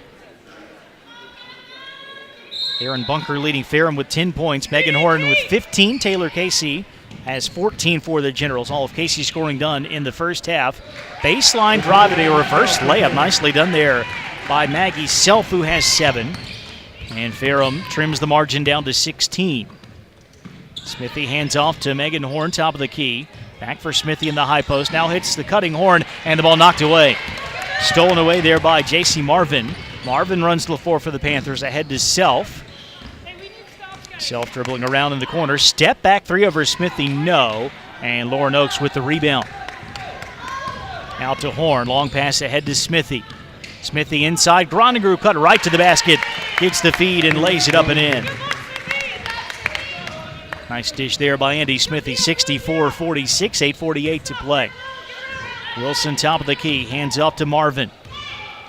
Aaron Bunker leading Ferrum with 10 points. Megan Horn with 15. Taylor Casey has 14 for the Generals. All of Casey's scoring done in the first half. Baseline drive and a reverse layup. Nicely done there by Maggie Self, who has 7. And Ferrum trims the margin down to 16. Smithy hands off to Megan Horn, top of the key. Back for Smithy in the high post. Now hits the cutting Horn, and the ball knocked away. Stolen away there by J.C. Marvin. Marvin runs to the floor for the Panthers, ahead to Self. Self dribbling around in the corner. Step back 3 over Smithy, no. And Lauren Oakes with the rebound. Out to Horn, long pass ahead to Smithy. Smithy inside, Groninger cut right to the basket, gets the feed and lays it up and in. Nice dish there by Andy Smithy, 64-46, 8:48 to play. Wilson top of the key, hands off to Marvin.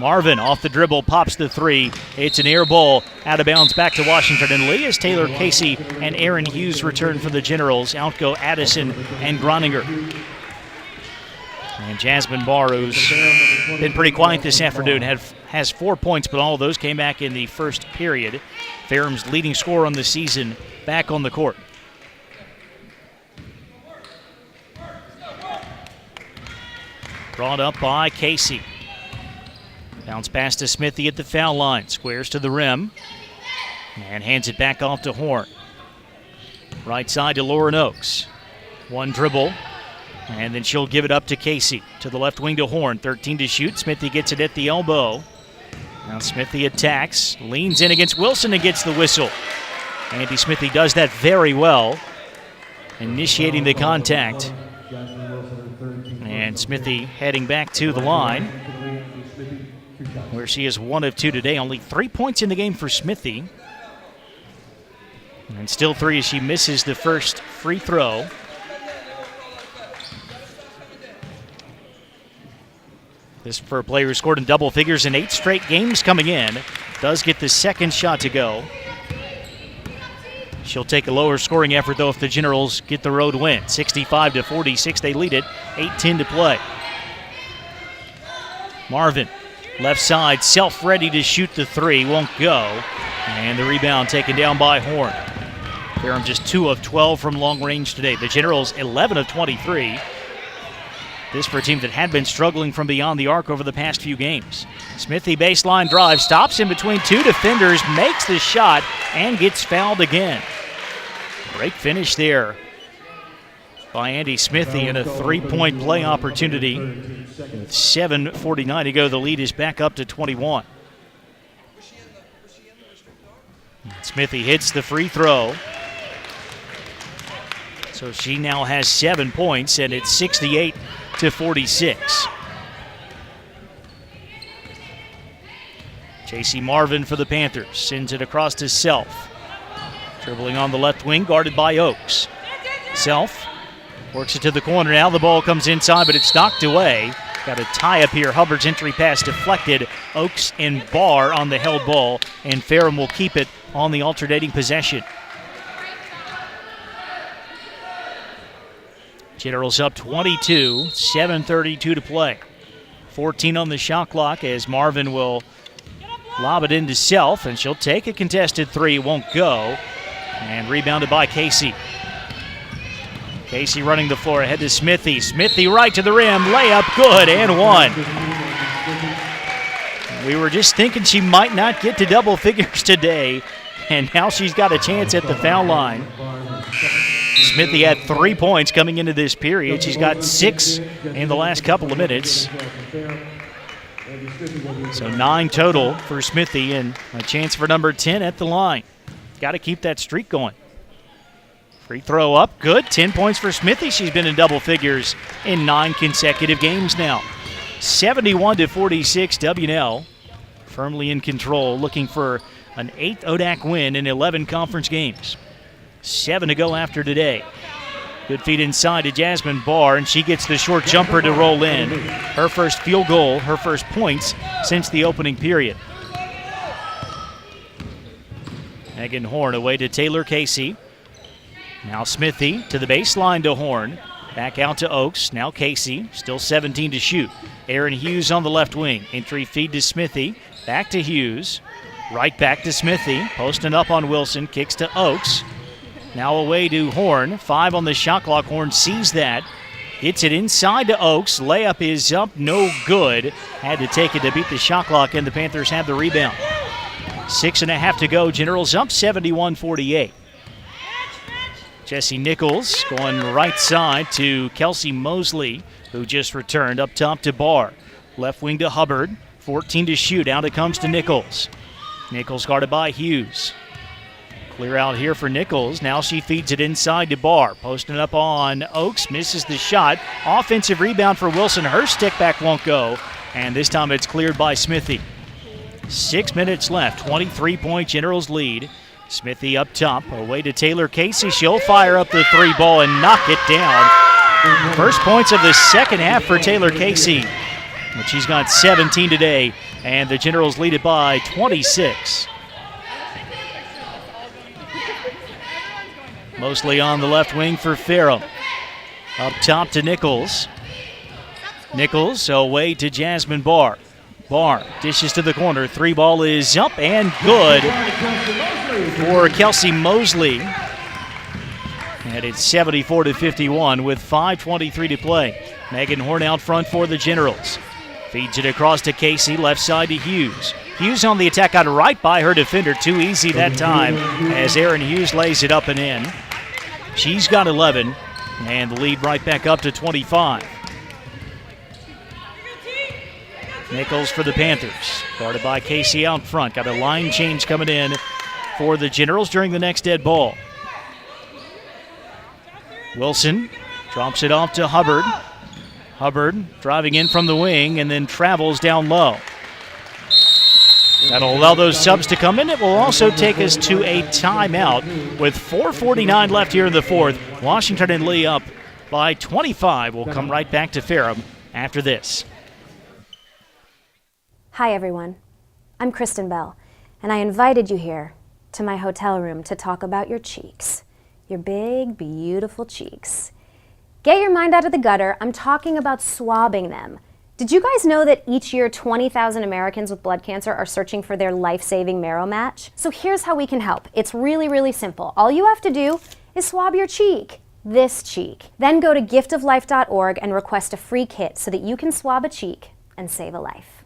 Marvin off the dribble, pops the three. It's an air ball out of bounds back to Washington and Lee as Taylor Casey and Aaron Hughes return for the Generals. Out go Addison and Groninger. And Jasmine Barr, who's been pretty quiet this afternoon, has 4 points, but all of those came back in the first period. Ferrum's leading scorer on the season back on the court. Brought up by Casey. Bounce pass to Smithy at the foul line. Squares to the rim. And hands it back off to Horn. Right side to Lauren Oakes. One dribble. And then she'll give it up to Casey. To the left wing to Horn. 13 to shoot. Smithy gets it at the elbow. Now Smithy attacks. Leans in against Wilson and gets the whistle. Andy Smithy does that very well. Initiating the contact. And Smithy heading back to the line, where she is 1 of 2 today. Only 3 points in the game for Smithy. And still 3 as she misses the first free throw. This for a player who scored in double figures in 8 straight games coming in. Does get the second shot to go. She'll take a lower scoring effort, though, if the Generals get the road win. 65-46, they lead it. 8:10 to play. Marvin, left side, self-ready to shoot the three. Won't go. And the rebound taken down by Horn. Ferrum just 2 of 12 from long range today. The Generals 11 of 23. This for a team that had been struggling from beyond the arc over the past few games. Smithy baseline drive, stops in between 2 defenders, makes the shot, and gets fouled again. Great finish there by Andy Smithy and a 3-point play opportunity. With 7:49 to go, the lead is back up to 21. Smithy hits the free throw. So she now has 7 points, and it's 68-46. J.C. Marvin for the Panthers sends it across to Self. Dribbling on the left wing, guarded by Oakes. Self works it to the corner. Now the ball comes inside, but it's knocked away. Got a tie up here. Hubbard's entry pass deflected. Oakes and Barr on the held ball, and Ferrum will keep it on the alternating possession. Generals up 22, 7:32 to play. 14 on the shot clock as Marvin will lob it into Self, and she'll take a contested three. Won't go. And rebounded by Casey. Casey running the floor ahead to Smithy. Smithy right to the rim. Layup good and one. We were just thinking she might not get to double figures today, and now she's got a chance at the foul line. Smithy had 3 points coming into this period. She's got 6 in the last couple of minutes. So 9 total for Smithy and a chance for number 10 at the line. Got to keep that streak going. Free throw up, good. 10 points for Smithy. She's been in double figures in 9 consecutive games now. 71-46, W&L firmly in control, looking for an 8th ODAC win in 11 conference games. 7 to go after today. Good feed inside to Jasmine Barr, and she gets the short jumper to roll in. Her first field goal, her first points since the opening period. Megan Horn away to Taylor Casey. Now Smithy to the baseline to Horn. Back out to Oakes. Now Casey, still 17 to shoot. Aaron Hughes on the left wing. Entry feed to Smithy. Back to Hughes. Right back to Smithy. Posting up on Wilson. Kicks to Oakes. Now away to Horn. 5 on the shot clock. Horn sees that. Gets it inside to Oakes. Layup is up. No good. Had to take it to beat the shot clock, and the Panthers have the rebound. 6.5 to go. Generals up 71-48. Jesse Nichols going right side to Kelsey Mosley, who just returned up top to Barr. Left wing to Hubbard. 14 to shoot. Out it comes to Nichols. Nichols guarded by Hughes. Clear out here for Nichols. Now she feeds it inside to Barr. Posting up on Oakes. Misses the shot. Offensive rebound for Wilson. Her stick back won't go. And this time it's cleared by Smithy. 6 minutes left. 23-point Generals lead. Smithy up top. Away to Taylor Casey. She'll fire up the 3 ball and knock it down. First points of the second half for Taylor Casey. But she's got 17 today, and the Generals lead it by 26. Mostly on the left wing for Ferrum. Up top to Nichols. Nichols away to Jasmine Barr. Barr dishes to the corner. 3 ball is up and good for Kelsey Mosley. And it's 74-51 with 5:23 to play. Megan Horn out front for the Generals. Feeds it across to Casey, left side to Hughes. Hughes on the attack, got right by her defender. Too easy that time as Aaron Hughes lays it up and in. She's got 11, and the lead right back up to 25. Nichols for the Panthers. Guarded by Casey out front. Got a line change coming in for the Generals during the next dead ball. Wilson drops it off to Hubbard. Hubbard driving in from the wing and then travels down low. That'll allow those subs to come in. It will also take us to a timeout with 4:49 left here in the fourth. Washington and Lee up by 25. We'll come right back to Ferrum after this. Hi, everyone. I'm Kristen Bell, and I invited you here to my hotel room to talk about your cheeks. Your big, beautiful cheeks. Get your mind out of the gutter. I'm talking about swabbing them. Did you guys know that each year 20,000 Americans with blood cancer are searching for their life-saving marrow match? So here's how we can help. It's really, really simple. All you have to do is swab your cheek. This cheek. Then go to giftoflife.org and request a free kit so that you can swab a cheek and save a life.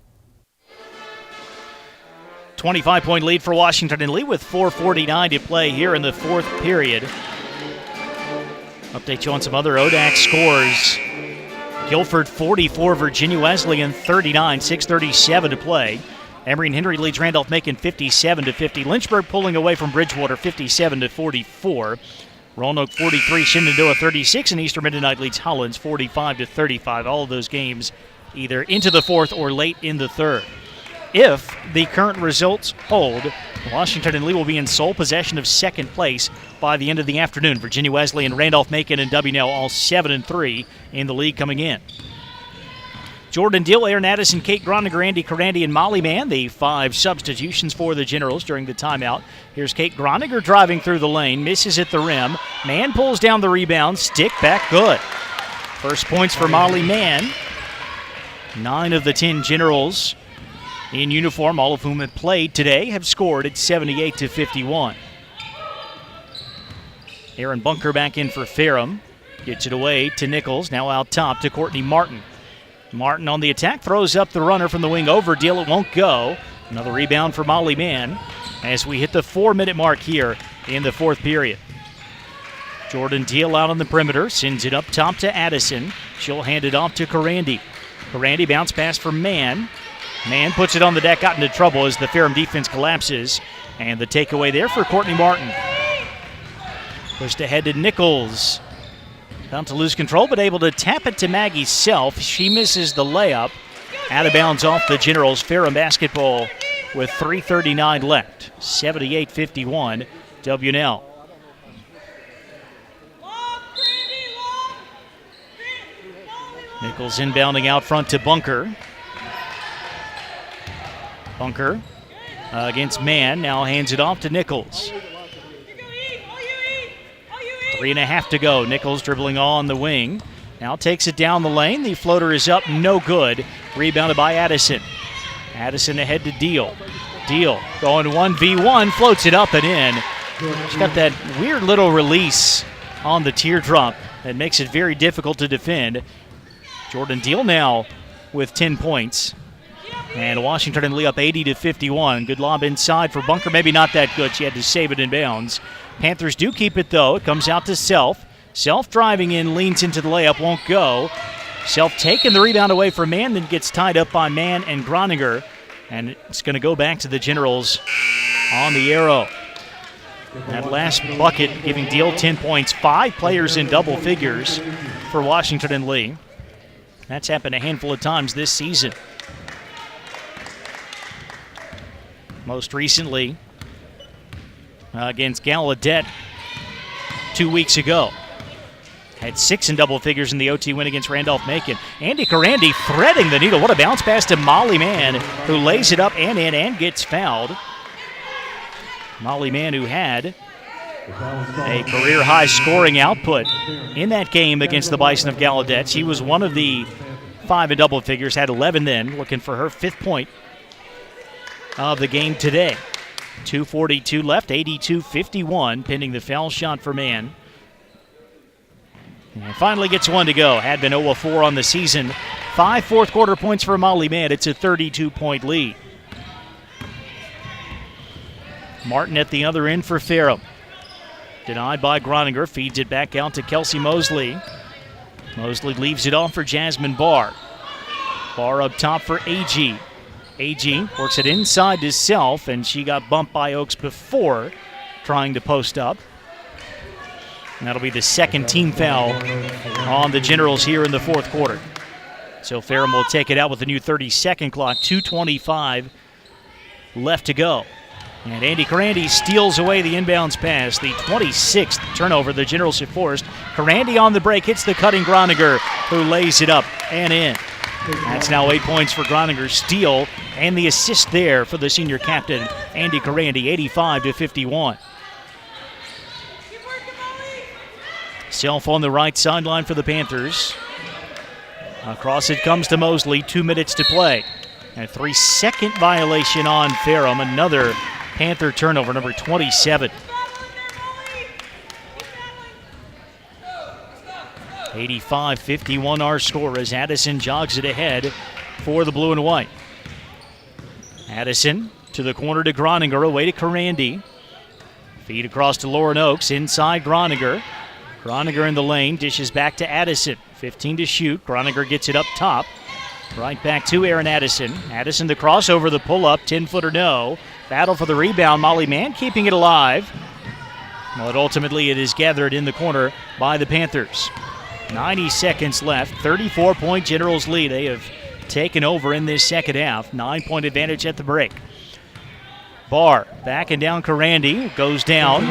25-point lead for Washington and Lee with 4:49 to play here in the fourth period. Update you on some other ODAC scores. Guilford 44, Virginia Wesleyan 39, 6:37 to play. Emory and Henry leads Randolph-Macon 57-50. Lynchburg pulling away from Bridgewater 57-44. Roanoke 43, Shenandoah 36, and Eastern Mennonite leads Hollins 45-35. All of those games either into the fourth or late in the third. If the current results hold, Washington and Lee will be in sole possession of second place by the end of the afternoon. Virginia Wesleyan, Randolph-Macon, and W&L all 7-3 in the league coming in. Jordan Deal, Aaron Addison, Kate Groninger, Andy Carandi, and Molly Mann, the 5 substitutions for the Generals during the timeout. Here's Kate Groninger driving through the lane, misses at the rim. Mann pulls down the rebound, stick back good. First points for Molly Mann. 9 of the 10 Generals in uniform, all of whom have played today, have scored at 78-51. Aaron Bunker back in for Ferrum. Gets it away to Nichols, now out top to Courtney Martin. Martin on the attack, throws up the runner from the wing over Deal. It won't go. Another rebound for Molly Mann as we hit the 4-minute mark here in the fourth period. Jordan Deal out on the perimeter, sends it up top to Addison. She'll hand it off to Carandi. Carandi bounce pass for Mann. Mann puts it on the deck, got into trouble as the Ferrum defense collapses. And the takeaway there for Courtney Martin. Pushed ahead to Nichols. About to lose control, but able to tap it to Maggie Self. She misses the layup. Out of bounds off the Generals. Ferrum basketball with 3:39 left. 78-51 W&L. Nichols inbounding out front to Bunker. Bunker against Mann, now hands it off to Nichols. 3.5 to go. Nichols dribbling on the wing. Now takes it down the lane. The floater is up, no good. Rebounded by Addison. Addison ahead to Deal. Deal going 1v1, floats it up and in. She's got that weird little release on the teardrop that makes it very difficult to defend. Jordan Deal now with 10 points. And Washington and Lee up 80-51. Good lob inside for Bunker. Maybe not that good. She had to save it in bounds. Panthers do keep it, though. It comes out to Self. Self driving in, leans into the layup, won't go. Self taking the rebound away from Mann, then gets tied up by Mann and Groninger. And it's going to go back to the Generals on the arrow. That last bucket giving Deal 10 points. 5 players in double figures for Washington and Lee. That's happened a handful of times this season. Most recently against Gallaudet 2 weeks ago. Had 6 in double figures in the OT win against Randolph-Macon. Andy Carandi threading the needle. What a bounce pass to Molly Mann, who lays it up and in and gets fouled. Molly Mann, who had a career-high scoring output in that game against the Bison of Gallaudet. She was one of the 5 in double figures, had 11 then, looking for her 5th point of the game today. 2:42 left, 82-51, pending the foul shot for Mann. And finally gets one to go. Had been 0-4 on the season. 5 fourth-quarter points for Molly Mann. It's a 32-point lead. Martin at the other end for Ferrum. Denied by Groninger, feeds it back out to Kelsey Mosley. Mosley leaves it off for Jasmine Barr. Barr up top for AG. AG works it inside to Self, and she got bumped by Oaks before trying to post up. And that'll be the second team foul on the Generals here in the fourth quarter. So Ferrum will take it out with a new 30-second clock, 2:25 left to go. And Andy Carandi steals away the inbounds pass, the 26th turnover the Generals have forced. Carandi on the break, hits the cutting Groninger, who lays it up and in. That's now 8 points for Groninger's steal, and the assist there for the senior captain, Andy Carandi, 85-51. Self on the right sideline for the Panthers. Across it comes to Mosley, 2 minutes to play. And a 3-second violation on Ferrum, another Panther turnover, number 27. 85-51 our score as Addison jogs it ahead for the blue and white. Addison to the corner to Groninger, away to Carandi. Feed across to Lauren Oaks, inside Groninger. Groninger in the lane, dishes back to Addison. 15 to shoot, Groninger gets it up top. Right back to Aaron Addison. Addison the crossover, the pull-up, 10-footer no. Battle for the rebound, Molly Mann keeping it alive. But ultimately it is gathered in the corner by the Panthers. 90 seconds left, 34-point Generals lead. They have taken over in this second half. 9-point advantage at the break. Barr backing down Carandi, goes down.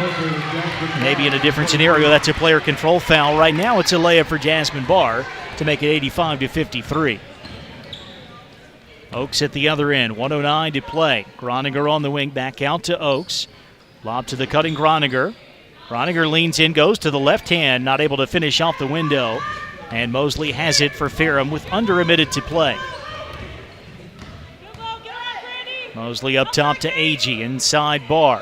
Maybe in a different scenario, that's a player control foul. Right now it's a layup for Jasmine Barr to make it 85-53. Oaks at the other end, 1:09 to play. Groninger on the wing, back out to Oaks. Lob to the cutting Groninger. Groninger leans in, goes to the left hand, not able to finish off the window. And Mosley has it for Ferrum with under a minute to play. Mosley up top to AG, inside Barr.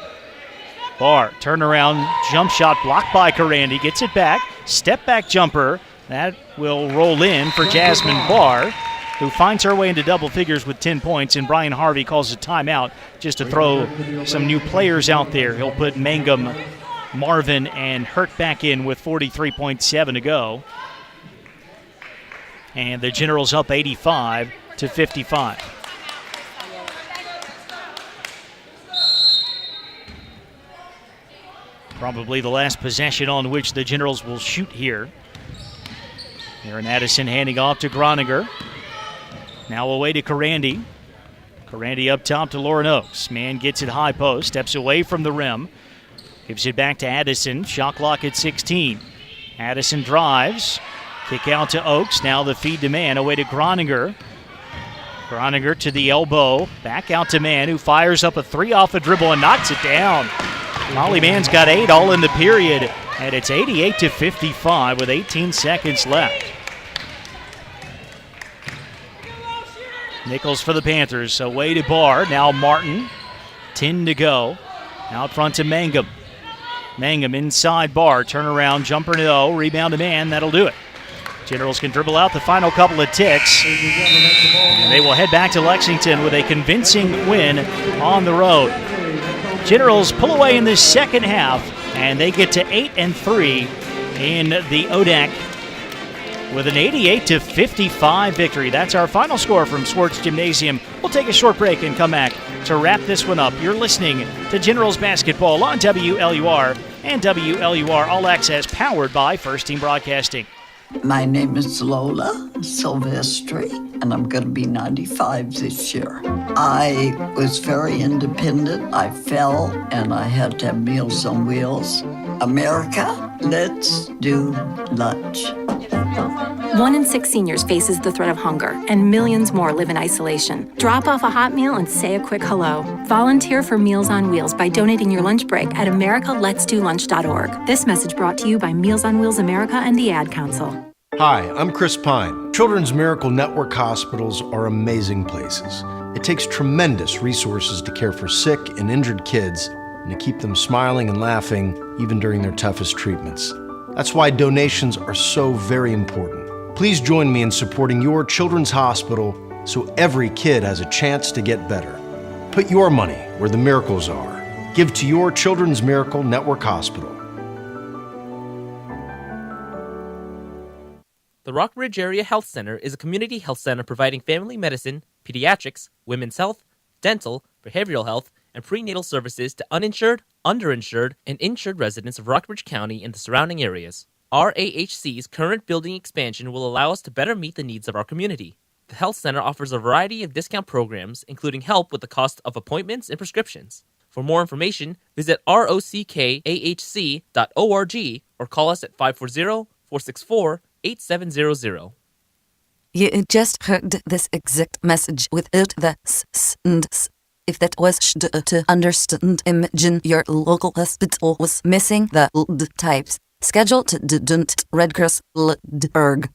Barr, turnaround, jump shot blocked by Carandi, gets it back, step back jumper. That will roll in for Jasmine Barr, who finds her way into double figures with 10 points, and Brian Harvey calls a timeout just to throw some new players out there. He'll put Mangum, Marvin, and Hurt back in with 43.7 to go. And the Generals up 85-55. Probably the last possession on which the Generals will shoot here. Aaron Addison handing off to Groninger. Now away to Carandi. Carandi up top to Lauren Oaks. Mann gets it high post, steps away from the rim. Gives it back to Addison. Shot clock at 16. Addison drives. Kick out to Oaks. Now the feed to Mann. Away to Groninger. Groninger to the elbow. Back out to Mann, who fires up a 3 off a dribble and knocks it down. Molly Mann's got 8 all in the period. And it's 88-55 with 18 seconds left. Nichols for the Panthers. Away to Barr. Now Martin. 10 to go. Out front to Mangum. Mangum inside Barr. Turnaround jumper no. Rebound to Mann. That'll do it. Generals can dribble out the final couple of ticks. And they will head back to Lexington with a convincing win on the road. Generals pull away in this second half, and they get to 8-3 in the ODAC with an 88-55 victory. That's our final score from Swartz Gymnasium. We'll take a short break and come back to wrap this one up. You're listening to Generals Basketball on WLUR and WLUR All Access, powered by First Team Broadcasting. My name is Lola Silvestri, and I'm going to be 95 this year. I was very independent. I fell, and I had to have Meals on Wheels. America, let's do lunch. 1 in 6 seniors faces the threat of hunger, and millions more live in isolation. Drop off a hot meal and say a quick hello. Volunteer for Meals on Wheels by donating your lunch break at americaletsdolunch.org. This message brought to you by Meals on Wheels America and the Ad Council. Hi, I'm Chris Pine. Children's Miracle Network hospitals are amazing places. It takes tremendous resources to care for sick and injured kids and to keep them smiling and laughing even during their toughest treatments. That's why donations are so very important. Please join me in supporting your children's hospital so every kid has a chance to get better. Put your money where the miracles are. Give to your Children's Miracle Network Hospital. The Rockbridge Area Health Center is a community health center providing family medicine, pediatrics, women's health, dental, behavioral health, and prenatal services to uninsured, underinsured, and insured residents of Rockbridge County and the surrounding areas. Our AHC's current building expansion will allow us to better meet the needs of our community. The health center offers a variety of discount programs, including help with the cost of appointments and prescriptions. For more information, visit rockahc.org or call us at 540-464-8700. You just heard this exact message without the s and s. If that was to understand, imagine your local hospital was missing the d types. Schedule to redcross.org.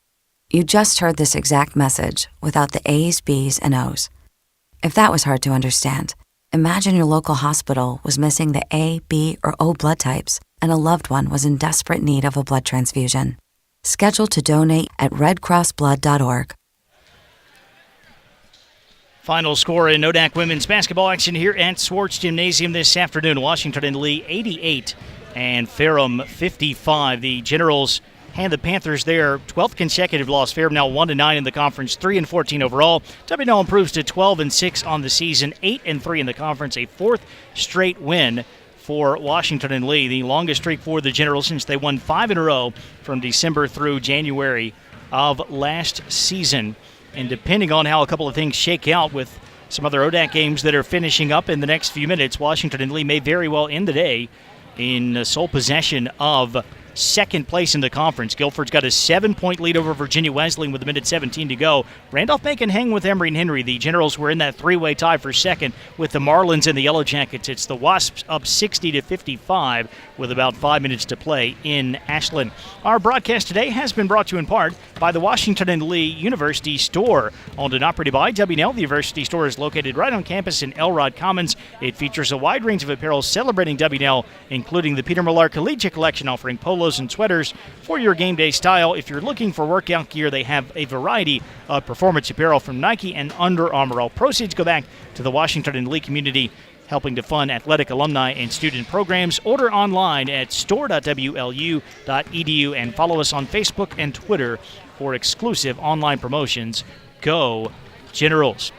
You just heard this exact message without the A's, B's, and O's. If that was hard to understand, imagine your local hospital was missing the A, B, or O blood types, and a loved one was in desperate need of a blood transfusion. Schedule to donate at redcrossblood.org. Final score in ODAC women's basketball action here at Swartz Gymnasium this afternoon. Washington and Lee 88 and Ferrum 55. The Generals hand the Panthers their 12th consecutive loss. Ferrum now 1-9 in the conference, 3-14 overall. WNL improves to 12-6 on the season, 8-3 in the conference, a 4th straight win for Washington and Lee, the longest streak for the Generals since they won 5 in a row from December through January of last season. And depending on how a couple of things shake out with some other ODAC games that are finishing up in the next few minutes, Washington and Lee may very well end the day in sole possession of second place in the conference. Guilford's got a 7-point lead over Virginia Wesleyan with 1:17 to go. Randolph-Macon hang with Emory and Henry. The Generals were in that three-way tie for second with the Marlins and the Yellow Jackets. It's the Wasps up 60-55 with about 5 minutes to play in Ashland. Our broadcast today has been brought to you in part by the Washington and Lee University Store. Owned and operated by WNL, the University Store is located right on campus in Elrod Commons. It features a wide range of apparel celebrating WNL, including the Peter Millar Collegiate Collection offering polos and sweaters for your game day style. If you're looking for workout gear, they have a variety of performance apparel from Nike and Under Armour. All proceeds go back to the Washington and Lee community, helping to fund athletic alumni and student programs. Order online at store.wlu.edu and follow us on Facebook and Twitter for exclusive online promotions. Go Generals.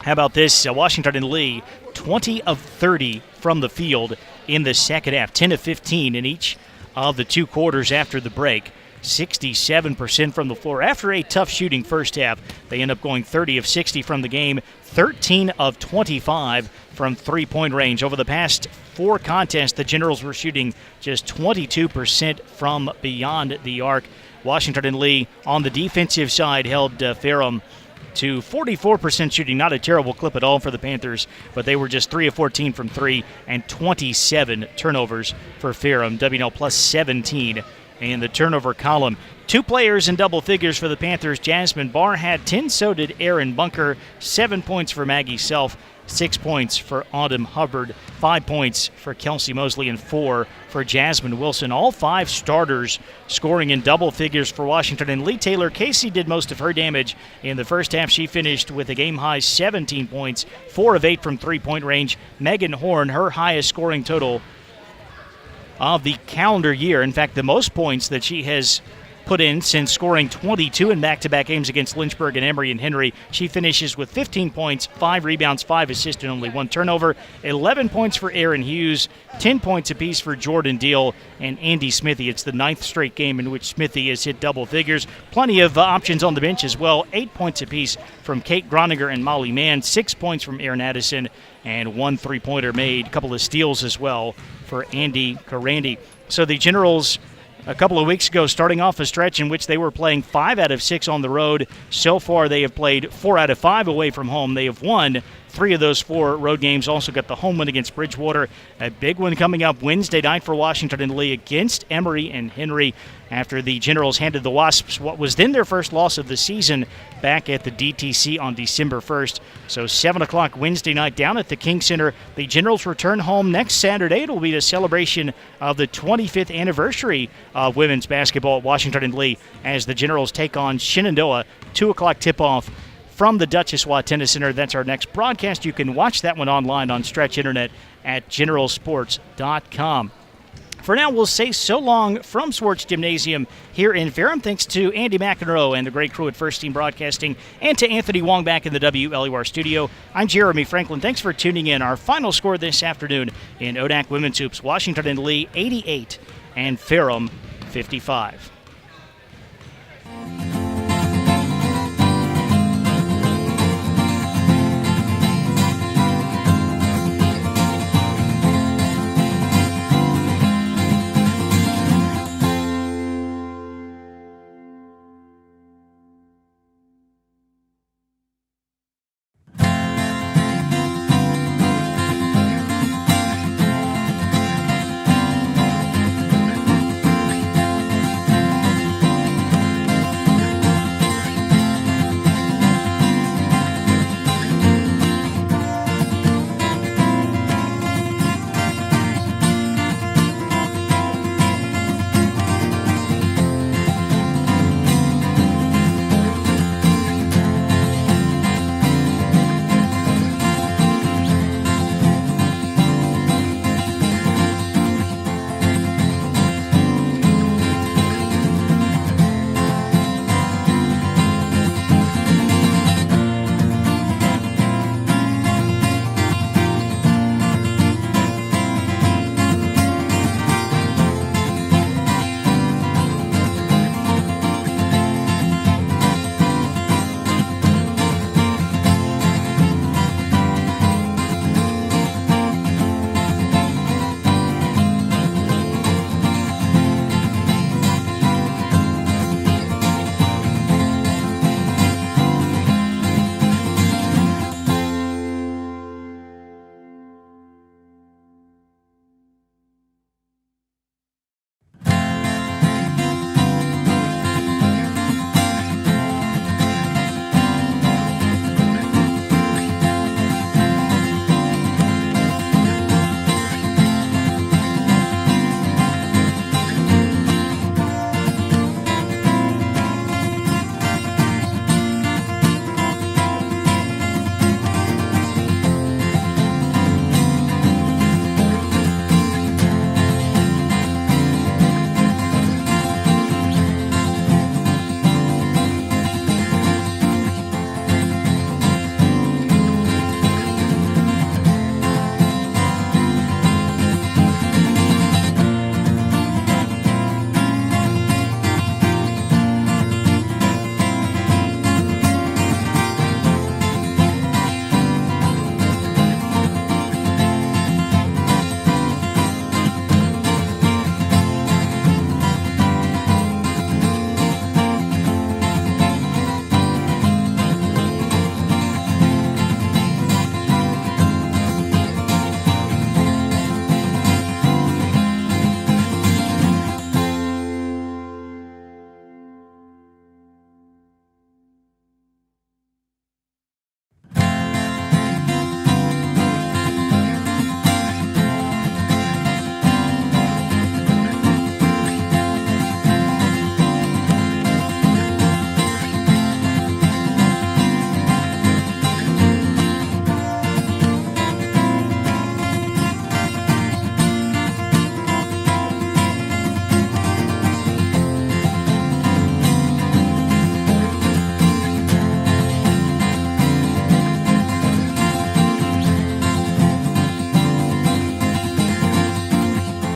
How about this? Washington and Lee, 20 of 30 from the field in the second half, 10 of 15 in each of the 2 quarters after the break. 67% from the floor. After a tough shooting first half, they end up going 30 of 60 from the game, 13 of 25 from three-point range. Over the past 4 contests, the Generals were shooting just 22% from beyond the arc. Washington and Lee on the defensive side held Ferrum to 44% shooting. Not a terrible clip at all for the Panthers, but they were just 3 of 14 from 3 and 27 turnovers for Ferrum. WNL plus 17 in the turnover column. 2 players in double figures for the Panthers. Jasmine Barr had 10, so did Aaron Bunker. 7 points for Maggie Self, 6 points for Autumn Hubbard, 5 points for Kelsey Mosley, and 4 for Jasmine Wilson. All 5 starters scoring in double figures for Washington and Lee. Taylor Casey did most of her damage in the first half. She finished with a game-high 17 points, 4 of 8 from three-point range. Megan Horn, her highest scoring total of the calendar year. In fact, the most points that she has put in since scoring 22 in back-to-back games against Lynchburg and Emory and Henry. She finishes with 15 points, 5 rebounds, 5 assists, and only 1 turnover. 11 points for Erin Hughes, 10 points apiece for Jordan Deal and Andy Smithy. It's the 9th straight game in which Smithy has hit double figures. Plenty of options on the bench as well. 8 points apiece from Kate Groninger and Molly Mann, 6 points from Erin Addison, and 1 3-pointer made. A couple of steals as well for Andy Karandi. So the Generals, a couple of weeks ago, starting off a stretch in which they were playing 5 out of 6 on the road. So far, they have played 4 out of 5 away from home. They have won 3 of those 4 road games. Also got the home win against Bridgewater. A big one coming up Wednesday night for Washington and Lee against Emory and Henry after the Generals handed the Wasps what was then their first loss of the season back at the DTC on December 1st. So 7 o'clock Wednesday night down at the King Center. The Generals return home next Saturday. It will be the celebration of the 25th anniversary of women's basketball at Washington and Lee as the Generals take on Shenandoah. 2 o'clock tip-off from the Duchess Watt Tennis Center. That's our next broadcast. You can watch that one online on Stretch Internet at generalsports.com. For now, we'll say so long from Swartz Gymnasium here in Ferrum. Thanks to Andy McEnroe and the great crew at First Team Broadcasting, and to Anthony Wong back in the WLUR studio. I'm Jeremy Franklin. Thanks for tuning in. Our final score this afternoon in ODAC Women's Hoops, Washington and Lee 88 and Ferrum 55.